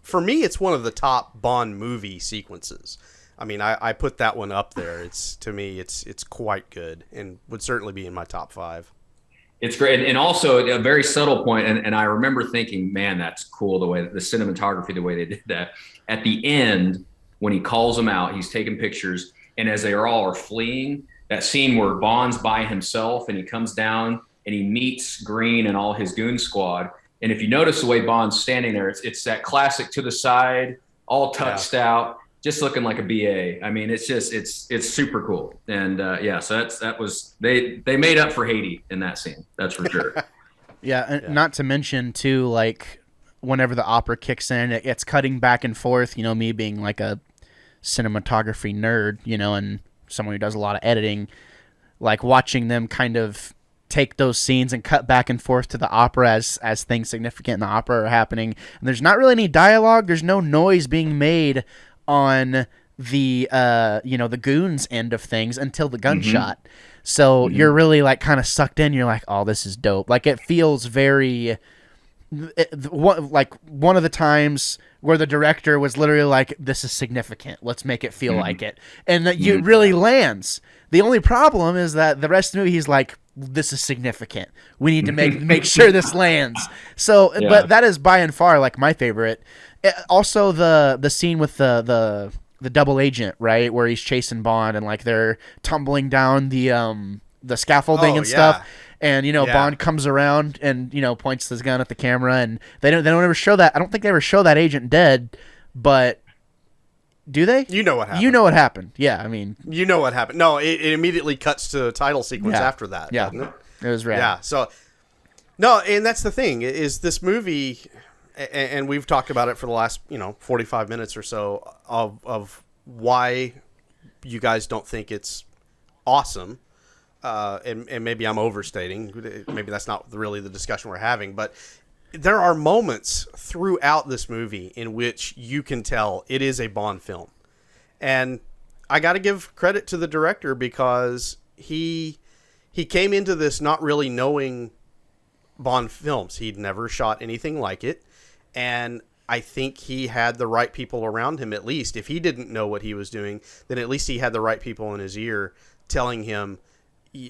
for me, it's one of the top Bond movie sequences. I mean, I put that one up there. To me, it's quite good and would certainly be in my top 5. It's great. And also a very subtle point. And I remember thinking, man, that's cool. The way the cinematography, the way they did that at the end, when he calls them out, he's taking pictures. And as they all are fleeing, that scene where Bond's by himself and he comes down and he meets Green and all his goon squad. And if you notice the way Bond's standing there, it's that classic to the side, all tucked out, just looking like a BA. I mean, it's super cool. And so that was they made up for Haiti in that scene. That's for sure. And not to mention too, like whenever the opera kicks in, it's cutting back and forth. Me being like a cinematography nerd, and someone who does a lot of editing, like watching them kind of take those scenes and cut back and forth to the opera as things significant in the opera are happening. And there's not really any dialogue. There's no noise being made on the the goons end of things until the gunshot. So you're really like kind of sucked in. You're like, oh, this is dope. Like it feels very one of the times where the director was literally like, this is significant. Let's make it feel like it. And that it really lands. The only problem is that the rest of the movie, he's like, this is significant. We need to make sure this lands. So, but that is by and far like my favorite. Also, the scene with the double agent, right, where he's chasing Bond and like they're tumbling down the scaffolding and stuff, and Bond comes around and points his gun at the camera, and they don't ever show that. I don't think they ever show that agent dead, but do they? You know what happened. You know what happened. Yeah, I mean, you know what happened. No, it immediately cuts to a title sequence after that. Yeah, doesn't it? It was rad. Yeah. So no, and that's the thing is this movie. And we've talked about it for the last 45 minutes or so of why you guys don't think it's awesome, and maybe I'm overstating. Maybe that's not really the discussion we're having, but there are moments throughout this movie in which you can tell it is a Bond film, and I got to give credit to the director because he came into this not really knowing Bond films. He'd never shot anything like it. And I think he had the right people around him, at least. If he didn't know what he was doing, then at least he had the right people in his ear telling him,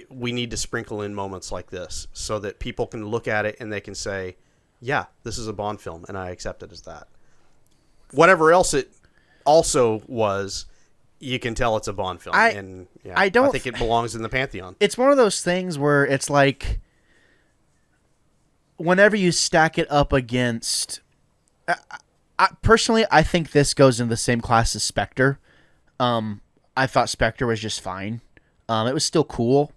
we need to sprinkle in moments like this so that people can look at it and they can say, yeah, this is a Bond film, and I accept it as that. Whatever else it also was, you can tell it's a Bond film. I think it belongs in the pantheon. It's one of those things where it's like, whenever you stack it up against... personally, I think this goes in the same class as Spectre. I thought Spectre was just fine. It was still cool.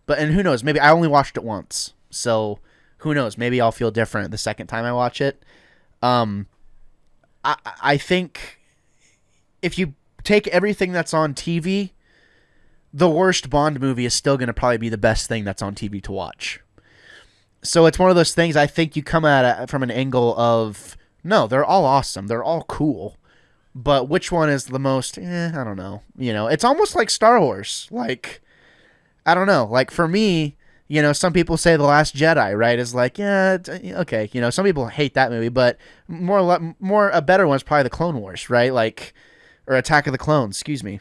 And who knows? Maybe I only watched it once. So who knows? Maybe I'll feel different the second time I watch it. I think if you take everything that's on TV, the worst Bond movie is still going to probably be the best thing that's on TV to watch. So it's one of those things, I think you come at it from an angle of, no, they're all awesome. They're all cool. But which one is the most, I don't know. It's almost like Star Wars. Like, I don't know. Like, for me, some people say The Last Jedi, right, is like, yeah, okay. Some people hate that movie, but more a better one is probably The Clone Wars, right? Like, or Attack of the Clones, excuse me.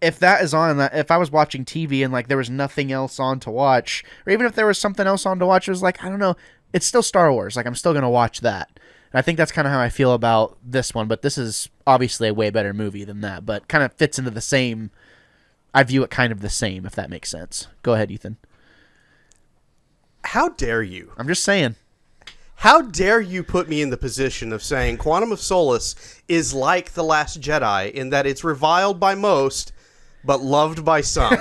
if that is on, if I was watching TV and like there was nothing else on to watch, or even if there was something else on to watch, it was like, I don't know, it's still Star Wars. Like I'm still gonna watch that. And I think that's kind of how I feel about this one. But this is obviously a way better movie than that. But kind of fits into the same. I view it kind of the same, if that makes sense. Go ahead, Ethan. How dare you? I'm just saying. How dare you put me in the position of saying Quantum of Solace is like The Last Jedi in that it's reviled by most, but loved by some.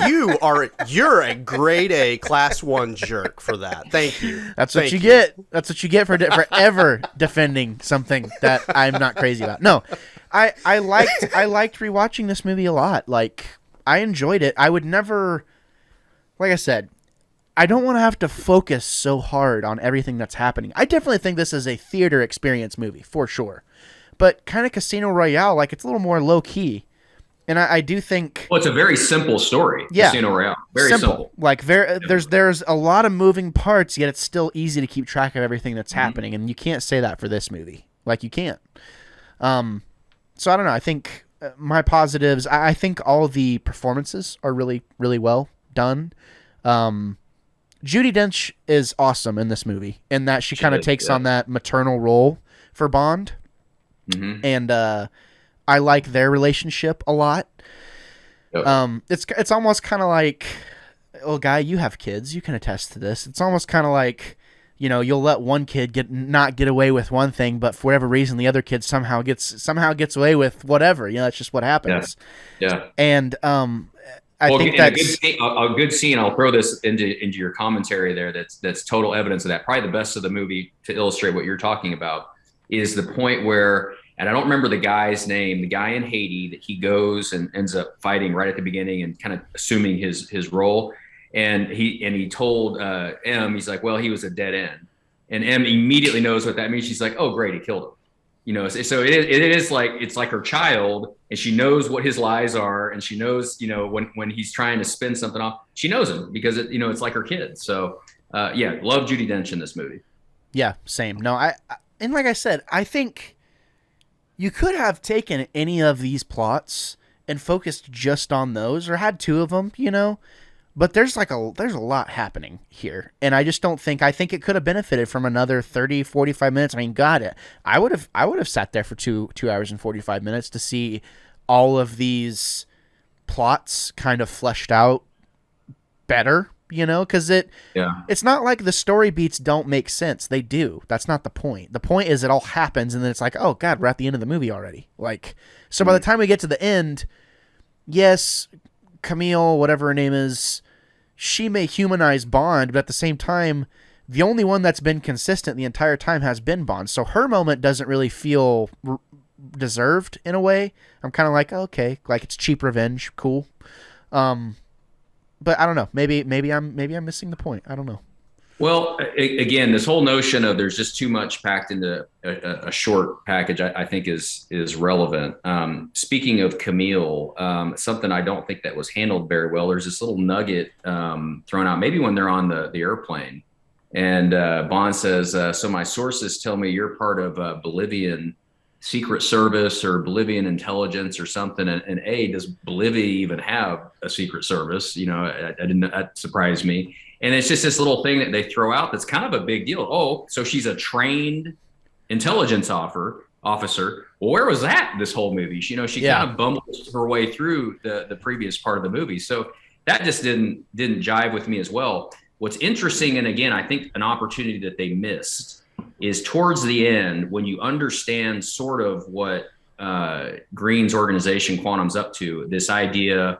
You're a grade A class 1 jerk for that. Thank you. That's what you get. That's what you get for ever defending something that I'm not crazy about. No, I liked rewatching this movie a lot. Like I enjoyed it. I would never, like I said, I don't want to have to focus so hard on everything that's happening. I definitely think this is a theater experience movie, for sure. But kind of Casino Royale, like it's a little more low key. And I do think... Well, it's a very simple story, yeah, Casino Royale. Very simple. Like there's a lot of moving parts, yet it's still easy to keep track of everything that's happening. And you can't say that for this movie. Like you can't. So I don't know. I think my positives, I think all the performances are really, really well done. Judi Dench is awesome in this movie, in that she kind of takes on that maternal role for Bond, and I like their relationship a lot. Yep. It's almost kind of like, oh, Guy, you have kids, you can attest to this. It's almost kind of like, you know, you'll let one kid not get away with one thing, but for whatever reason, the other kid somehow gets away with whatever. You know, that's just what happens. Yeah. And I think that's a good scene. I'll throw this into your commentary there. That's total evidence of that. Probably the best of the movie to illustrate what you're talking about is the point where, and I don't remember the guy's name, the guy in Haiti that he goes and ends up fighting right at the beginning and kind of assuming his role. And he told M, he's like, well, he was a dead end. And M immediately knows what that means. She's like, oh, great, he killed him. You know, so it is like, it's like her child, and she knows what his lies are, and she knows, you know, when he's trying to spin something off, she knows him because it's like her kid. So yeah, love Judi Dench in this movie. Yeah, same. No, and like I said, I think you could have taken any of these plots and focused just on those, or had two of them, you know. But there's a lot happening here, and I think it could have benefited from another 30, 45 minutes. I mean, I would have sat there for 2 hours and 45 minutes to see all of these plots kind of fleshed out better, you know, because it's not like the story beats don't make sense. They do. That's not the point. The point is it all happens, and then it's like, oh God, we're at the end of the movie already. Like, so by the time we get to the end, yes, Camille, whatever her name is, she may humanize Bond, but at the same time, the only one that's been consistent the entire time has been Bond. So her moment doesn't really feel deserved in a way. I'm kind of like, okay, like it's cheap revenge, cool. But I don't know. Maybe I'm missing the point. I don't know. Well, again, this whole notion of there's just too much packed into a short package, I think is relevant. Speaking of Camille, something I don't think that was handled very well. There's this little nugget thrown out, maybe when they're on the airplane, and Bond says, "So my sources tell me you're part of Bolivian Secret Service or Bolivian intelligence or something." And does Bolivia even have a secret service? You know, I didn't. That surprised me. And it's just this little thing that they throw out that's kind of a big deal. Oh, so she's a trained intelligence officer. Well, where was that this whole movie? She kind of bumbles her way through the previous part of the movie. So that just didn't jive with me as well. What's interesting, and again, I think an opportunity that they missed, is towards the end when you understand sort of what Green's organization, Quantum's up to, this idea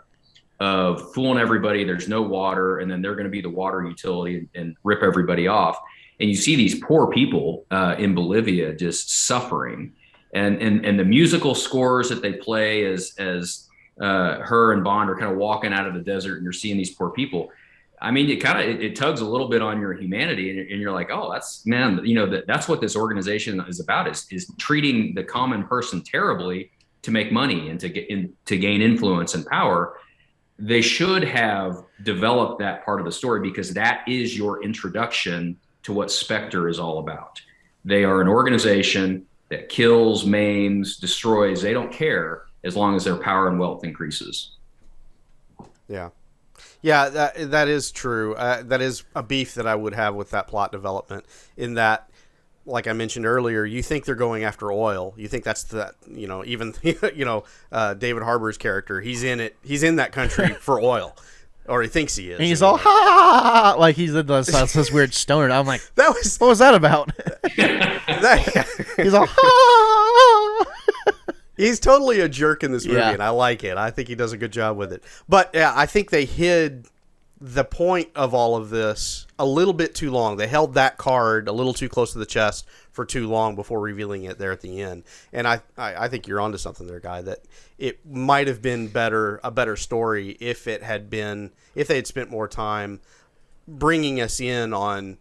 of fooling everybody. There's no water, and then they're going to be the water utility and rip everybody off. And you see these poor people in Bolivia just suffering, and the musical scores that they play as her and Bond are kind of walking out of the desert, and you're seeing these poor people. I mean, it tugs a little bit on your humanity, and you're like, oh, that's what this organization is about, is treating the common person terribly to make money and to gain influence and power. They should have developed that part of the story, because that is your introduction to what Spectre is all about. They are an organization that kills, maims, destroys. They don't care. as long as their power and wealth increases. Yeah. Yeah, that is true. That is a beef that I would have with that plot development, in that, like I mentioned earlier, you think they're going after oil. You think that's even, David Harbour's character, he's in that country for oil. Or he thinks he is. And he's all, ha, like he's in this weird stoner. I'm like, what was that about? He's all, ha. He's totally a jerk in this movie, Yeah. and I like it. I think he does a good job with it. But yeah, I think they hid the point of all of this a little bit too long. They held that card a little too close to the chest for too long before revealing it there at the end. And I think you're onto something there, Guy, that it might have been a better story if they had spent more time bringing us in on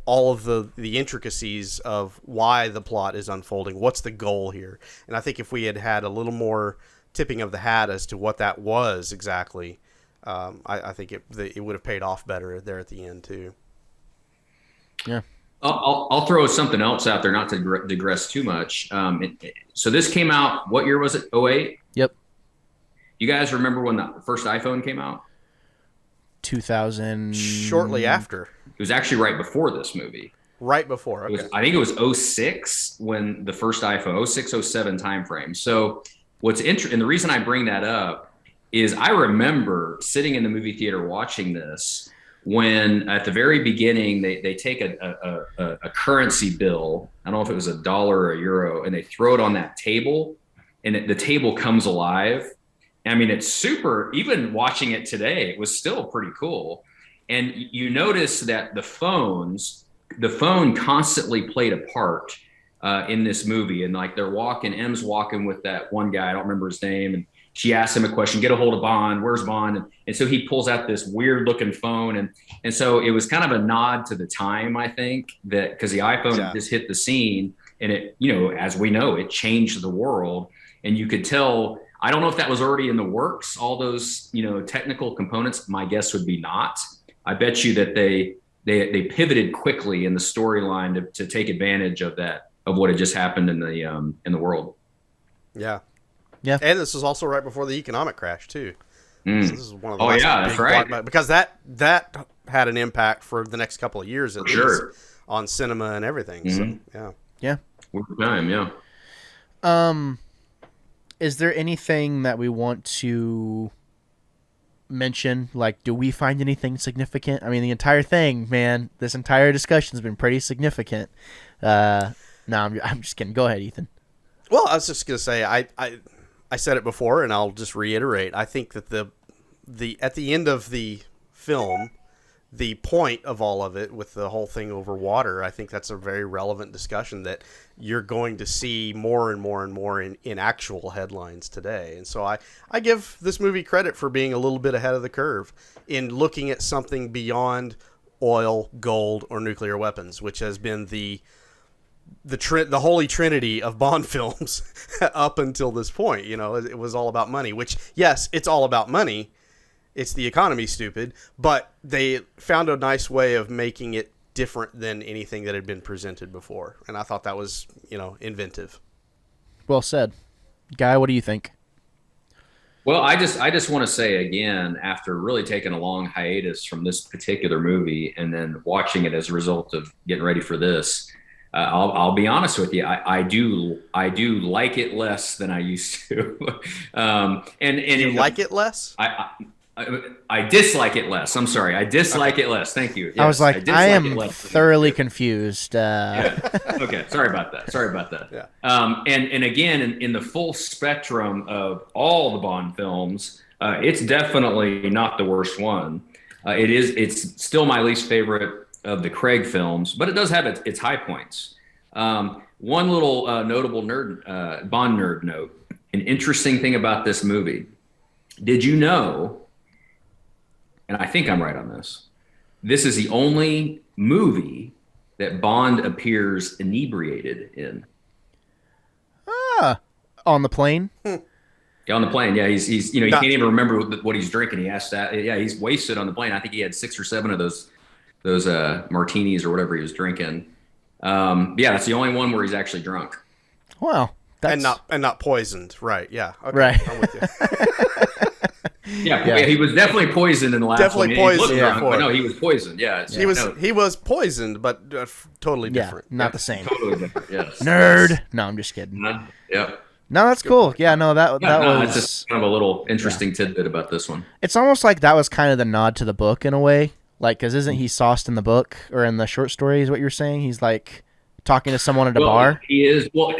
all of the intricacies of why the plot is unfolding. What's the goal here? And I think if we had a little more tipping of the hat as to what that was exactly, I think it would have paid off better there at the end too. Yeah. I'll throw something else out there, not to digress too much. So this came out, what year was it? 2008? Yep. You guys remember when the first iPhone came out? 2000. Shortly after. It was actually right before this movie. Right before. Okay. I think it was 2006 when the first iPhone, 06, 07 timeframe. So what's interesting, and the reason I bring that up is I remember sitting in the movie theater watching this when at the very beginning they take a currency bill. I don't know if it was $1 or €1, and they throw it on that table, and the table comes alive. I mean, it's super, even watching it today, it was still pretty cool. And you notice that the phone constantly played a part in this movie. And like M's walking with that one guy, I don't remember his name. And she asks him a question, get a hold of Bond, where's Bond? And so he pulls out this weird looking phone. And so it was kind of a nod to the time, I think, that because the iPhone just hit the scene, and it, as we know, it changed the world. And you could tell, I don't know if that was already in the works, all those, technical components. My guess would be not. I bet you that they pivoted quickly in the storyline to take advantage of what had just happened in the world. Yeah. Yeah. And this was also right before the economic crash too. So this is one of the last that's big right. because that had an impact for the next couple of years at least on cinema and everything. Mm-hmm. So Yeah. Worth time, yeah. Is there anything that we want to mention? Like, do we find anything significant? I mean, the entire thing, man, this entire discussion has been pretty significant. No, I'm just kidding. Go ahead, Ethan. Well, I was just gonna say I said it before, and I'll just reiterate. I think that the at the end of the film, the point of all of it with the whole thing over water, I think that's a very relevant discussion that you're going to see more and more and more in actual headlines today. And so I give this movie credit for being a little bit ahead of the curve in looking at something beyond oil, gold, or nuclear weapons, which has been the holy trinity of Bond films up until this point. It was all about money, which, yes, it's all about money. It's the economy, stupid, but they found a nice way of making it different than anything that had been presented before. And I thought that was, inventive. Well said. Guy, what do you think? Well, I just want to say again, after really taking a long hiatus from this particular movie and then watching it as a result of getting ready for this, I'll be honest with you. I do like it less than I used to. And you like it less? I dislike it less. I'm sorry. I dislike it less. Thank you. Yes, I was like, I am thoroughly confused. Yeah. Okay. Sorry about that. Yeah. And again, in the full spectrum of all the Bond films, it's definitely not the worst one. It's still my least favorite of the Craig films, but it does have its high points. One little notable Bond nerd note, an interesting thing about this movie. Did you know, and I think I'm right on this is the only movie that Bond appears inebriated in. On the plane? Yeah, on the plane. Yeah, he's he can't even remember what he's drinking. He asked that. Yeah, he's wasted on the plane. I think he had 6 or 7 of those martinis or whatever he was drinking. Yeah, that's the only one where he's actually drunk. Wow. and not poisoned. Right? Yeah. Okay, right. I'm with you. Yeah, he was definitely poisoned in the last one. Definitely poisoned. He looked drunk, before. but no, he was poisoned. Yeah, He was poisoned, but totally different. Not the same. Totally different. Yes. Nerd. No, I'm just kidding. Yeah. No, that's cool. Yeah, no, that was It's just kind of a little interesting tidbit about this one. It's almost like that was kind of the nod to the book in a way. Like, because isn't he sauced in the book or in the short story is what you're saying? He's like talking to someone at a bar. He is. Well,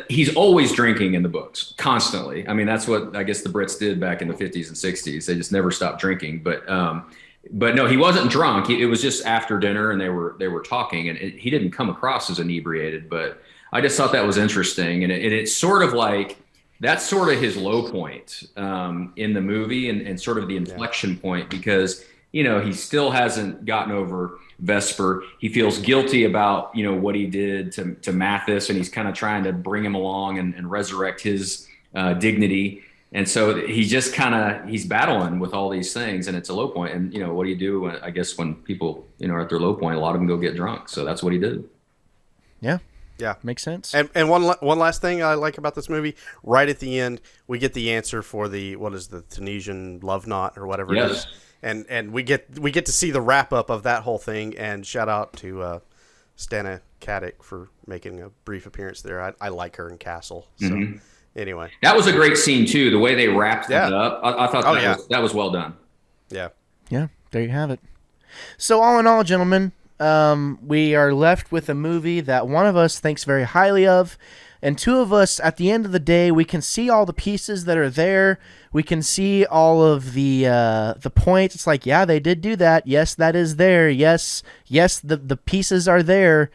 he's always drinking in the books, constantly. I mean, that's what I guess the Brits did back in the 50s and 60s. They just never stopped drinking. But no, he wasn't drunk. It was just after dinner, and they were talking, and he didn't come across as inebriated. But I just thought that was interesting, and it's sort of like that's sort of his low point in the movie, and sort of the inflection point, because he still hasn't gotten over Vesper. He feels guilty about what he did to Mathis, and he's kind of trying to bring him along and resurrect his dignity. And so he's battling with all these things, and it's a low point. And what do you do? I guess when people are at their low point, a lot of them go get drunk. So that's what he did. Yeah, makes sense. And one last thing I like about this movie, right at the end, we get the answer for the Tunisian love knot or whatever it is, and we get to see the wrap up of that whole thing. And shout out to Stana Katic for making a brief appearance there. I like her in Castle. So anyway, that was a great scene too. The way they wrapped it up, I thought that was well done. Yeah. There you have it. So all in all, gentlemen. We are left with a movie that one of us thinks very highly of, and two of us, at the end of the day, we can see all the pieces that are there. We can see all of the points. It's like, yeah, they did do that. Yes, that is there. Yes, the pieces are there,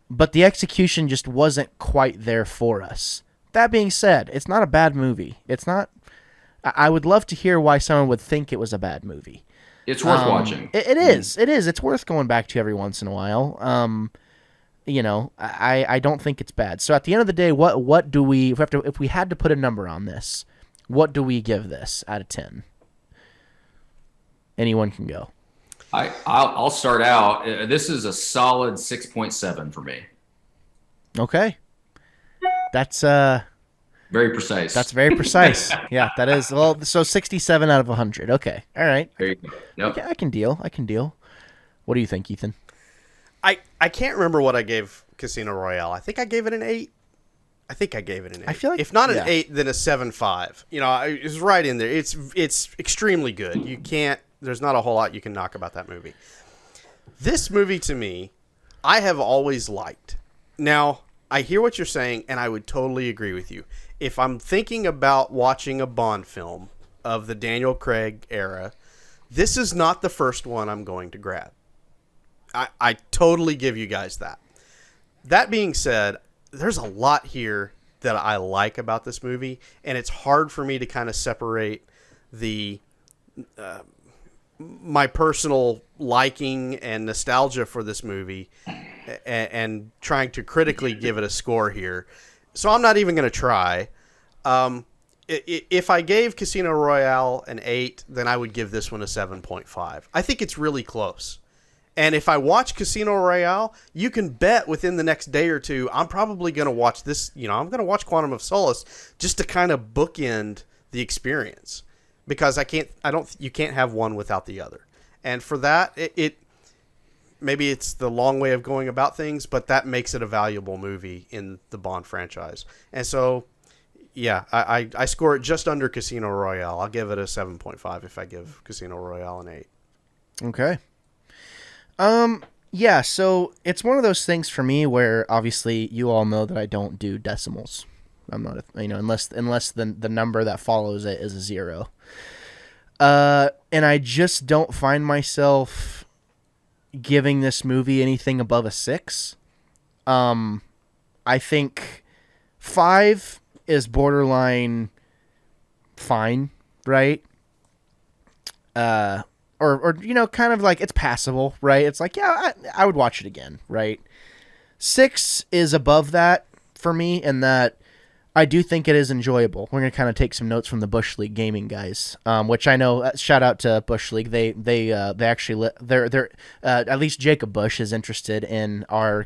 but the execution just wasn't quite there for us. That being said, it's not a bad movie. It's not. I would love to hear why someone would think it was a bad movie. It's worth watching. It is. It is. It's worth going back to every once in a while. I don't think it's bad. So at the end of the day, what do we if we had to put a number on this, what do we give this out of 10? Anyone can go. I'll start out. This is a solid 6.7 for me. Okay. That's very precise. That's very precise. Yeah, that is. Well, so 67 out of 100. Okay. All right. There you go. Yep. Okay, I can deal. What do you think, Ethan? I can't remember what I gave Casino Royale. I think I gave it an 8. I feel like, if not an 8, then a 7.5. It's right in there. It's extremely good. There's not a whole lot you can knock about that movie. This movie, to me, I have always liked. Now, I hear what you're saying, and I would totally agree with you. If I'm thinking about watching a Bond film of the Daniel Craig era, this is not the first one I'm going to grab. I totally give you guys that. That being said, there's a lot here that I like about this movie, and it's hard for me to kind of separate my personal liking and nostalgia for this movie and trying to critically give it a score here. So I'm not even going to try. If I gave Casino Royale an 8, then I would give this one a 7.5. I think it's really close. And if I watch Casino Royale, you can bet within the next day or two, I'm probably going to watch this. I'm going to watch Quantum of Solace just to kind of bookend the experience, because you can't have one without the other. And for that, maybe it's the long way of going about things, but that makes it a valuable movie in the Bond franchise. And so, yeah, I score it just under Casino Royale. I'll give it a 7.5 if I give Casino Royale an 8. Okay. Yeah, so it's one of those things for me where obviously you all know that I don't do decimals. I'm not, unless the number that follows it is a 0. And I just don't find myself giving this movie anything above a 6. I think 5 is borderline fine, right? Or kind of like it's passable, right? It's like, yeah, I would watch it again, right? 6 is above that for me, in that I do think it is enjoyable. We're gonna kind of take some notes from the Bush League gaming guys, which I know. Shout out to Bush League. They actually they're at least Jacob Bush is interested in our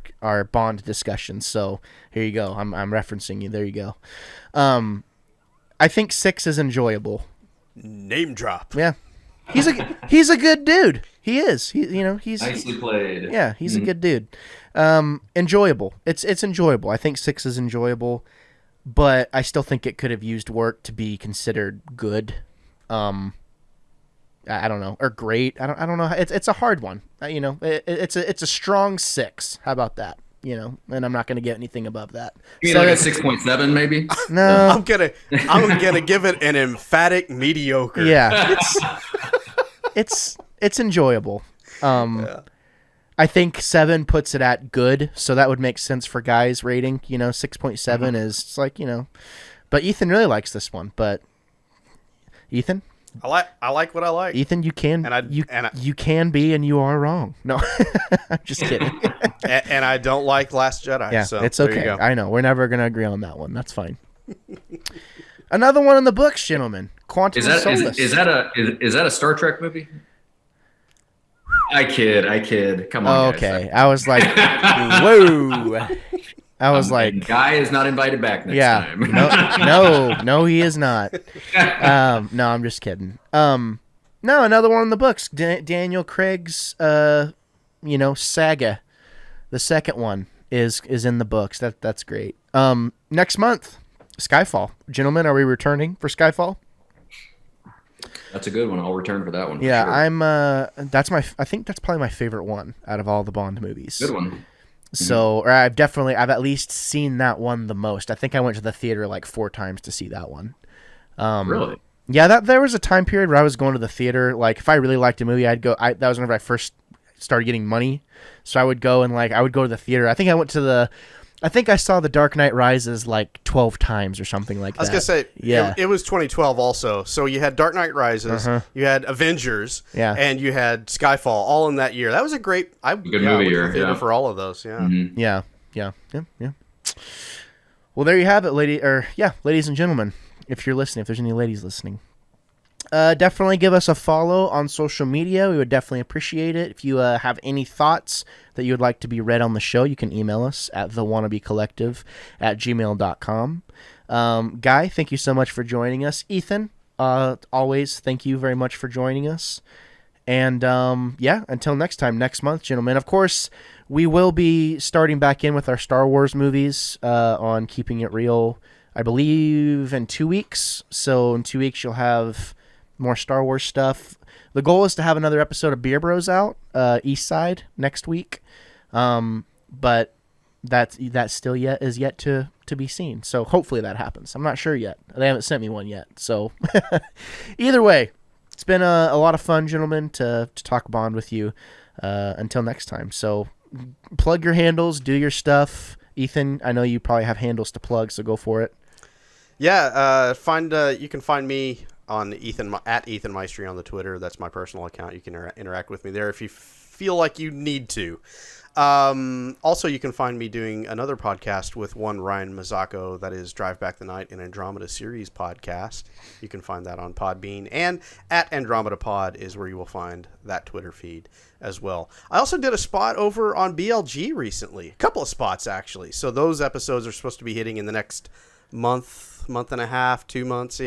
Bond discussions. So here you go. I'm referencing you. There you go. I think 6 is enjoyable. Name drop. Yeah, he's a good dude. He is. He's nicely played. Yeah, he's a good dude. Enjoyable. It's enjoyable. I think 6 is enjoyable. But I still think it could have used work to be considered good. I don't know, or great. I don't know. It's a hard one. It's a strong 6. How about that? And I'm not going to get anything above that. You mean like a 6.7 maybe? No, I'm gonna give it an emphatic mediocre. Yeah, it's enjoyable. Yeah. I think 7 puts it at good, so that would make sense for guys' rating. 6.7 is it's like, but Ethan really likes this one. But Ethan, I like what I like. Ethan, you can you can be and you are wrong. No, I'm just kidding. and I don't like Last Jedi. Yeah, so it's okay. I know we're never gonna agree on that one. That's fine. Another one in the books, gentlemen. Quantum of Solace. Is that a Star Trek movie? I kid. Come on. Okay, guys. I was like, whoa. I was like, Guy is not invited back next time. No, he is not. No, I'm just kidding. No, another one in the books. Daniel Craig's, saga. The second one is in the books. That's great. Next month, Skyfall. Gentlemen, are we returning for Skyfall? That's a good one. I'll return for that one. Yeah, sure. I think that's probably my favorite one out of all the Bond movies. Good one. So, or I've at least seen that one the most. I think I went to the theater like 4 times to see that one. Really? Yeah, there was a time period where I was going to the theater. Like, if I really liked a movie, I'd go. That was whenever I first started getting money. So I would go and I would go to the theater. I think I saw The Dark Knight Rises like 12 times or something like that. I was going to say, yeah. It was 2012 also. So you had Dark Knight Rises, you had Avengers, and you had Skyfall all in that year. That was a great good movie year. For all of those, yeah. Mm-hmm. Yeah. Well, there you have it, ladies and gentlemen. If you're listening, if there's any ladies listening. Definitely give us a follow on social media. We would definitely appreciate it. If you have any thoughts that you would like to be read on the show, you can email us at thewannabecollective@gmail.com. Guy, thank you so much for joining us. Ethan, always thank you very much for joining us. And until next time, next month, gentlemen. Of course, we will be starting back in with our Star Wars movies on Keeping It Real, I believe, in 2 weeks. So in 2 weeks, you'll have more Star Wars stuff. The goal is to have another episode of Beer Bros out, East Side, next week. But that still is yet to be seen. So hopefully that happens. I'm not sure yet. They haven't sent me one yet. So either way, it's been a lot of fun, gentlemen, to talk Bond with you. Until next time. So plug your handles, do your stuff. Ethan, I know you probably have handles to plug, so go for it. Yeah, you can find me on at Ethan Maestri on the Twitter. That's my personal account. You can interact with me there if you feel like you need to. Also, you can find me doing another podcast with one Ryan Mazzacco, that is Drive Back the Night, an Andromeda series podcast. You can find that on Podbean, and at Andromeda Pod is where you will find that Twitter feed as well. I also did a spot over on BLG recently, a couple of spots actually. So those episodes are supposed to be hitting in the next month and a half, 2 months.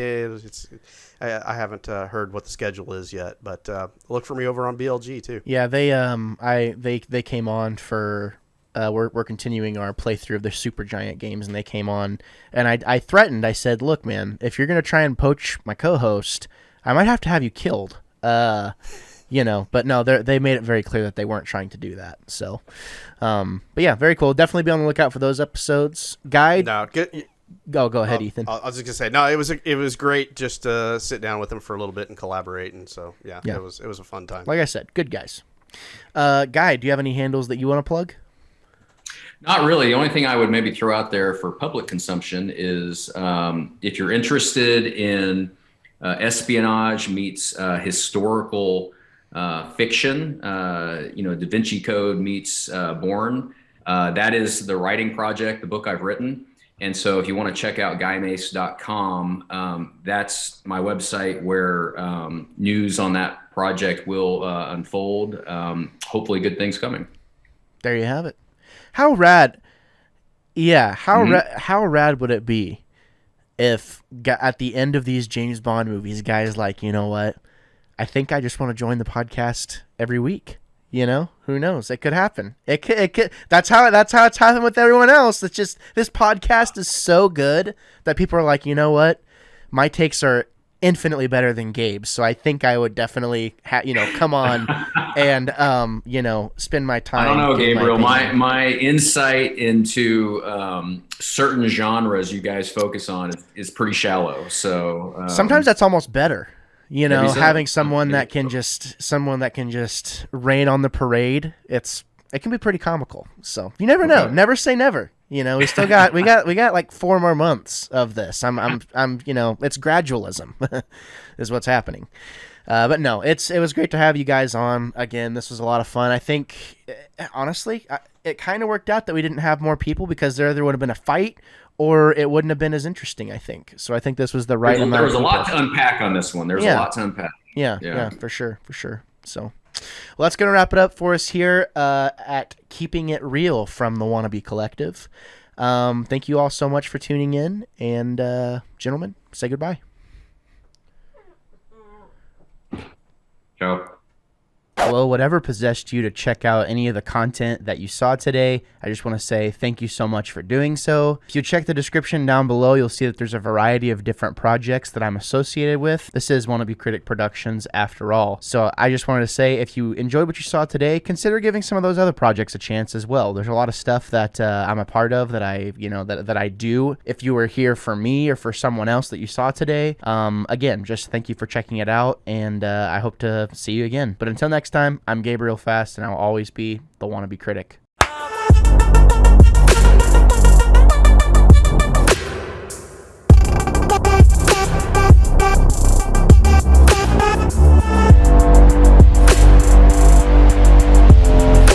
I haven't heard what the schedule is yet, but look for me over on BLG too. Yeah, they came on for we're continuing our playthrough of the Supergiant games, and they came on, and I threatened. I said, "Look, man, if you're gonna try and poach my co-host, I might have to have you killed." But no, they made it very clear that they weren't trying to do that. So, but yeah, very cool. Definitely be on the lookout for those episodes. Guide. No, good. Go ahead, Ethan. I was just gonna say, no, it was great just to sit down with them for a little bit and collaborate, and so yeah. It was a fun time. Like I said, good guys. Guy, do you have any handles that you want to plug? Not really. The only thing I would maybe throw out there for public consumption is if you're interested in espionage meets historical fiction, Da Vinci Code meets Bourne. That is the writing project, the book I've written. And so if you want to check out guymace.com, that's my website where news on that project will unfold. Hopefully good things coming. There you have it. How rad. Yeah, how rad would it be if at the end of these James Bond movies, guys like, you know what? I think I just want to join the podcast every week. You know, who knows? It could happen. It could. That's how it's happened with everyone else. It's just this podcast is so good that people are like, you know what? My takes are infinitely better than Gabe's. So I think I would definitely, come on and spend my time. I don't know, Gabriel. My insight into certain genres you guys focus on is pretty shallow. So sometimes that's almost better. Having someone that can just rain on the parade, it can be pretty comical. So you never know. Never say never. We still got we got like 4 more months of this. I'm it's gradualism is what's happening. But no, it was great to have you guys on again. This was a lot of fun. I think honestly, it kind of worked out that we didn't have more people because there either would have been a fight or it wouldn't have been as interesting, I think. So I think this was the right amount. There was a lot to unpack on this one. There's a lot to unpack. Yeah, for sure. So, well, that's going to wrap it up for us here at Keeping It Real from the Wannabe Collective. Thank you all so much for tuning in. And, gentlemen, say goodbye. Ciao. Well, whatever possessed you to check out any of the content that you saw today, I just want to say thank you so much for doing so. If you check the description down below, you'll see that there's a variety of different projects that I'm associated with. This is Wannabe Critic Productions after all. So I just wanted to say if you enjoyed what you saw today, consider giving some of those other projects a chance as well. There's a lot of stuff that I'm a part of that I do. If you were here for me or for someone else that you saw today, again, just thank you for checking it out, and I hope to see you again. But until next time, I'm Gabriel Fast, and I'll always be the Wannabe Critic.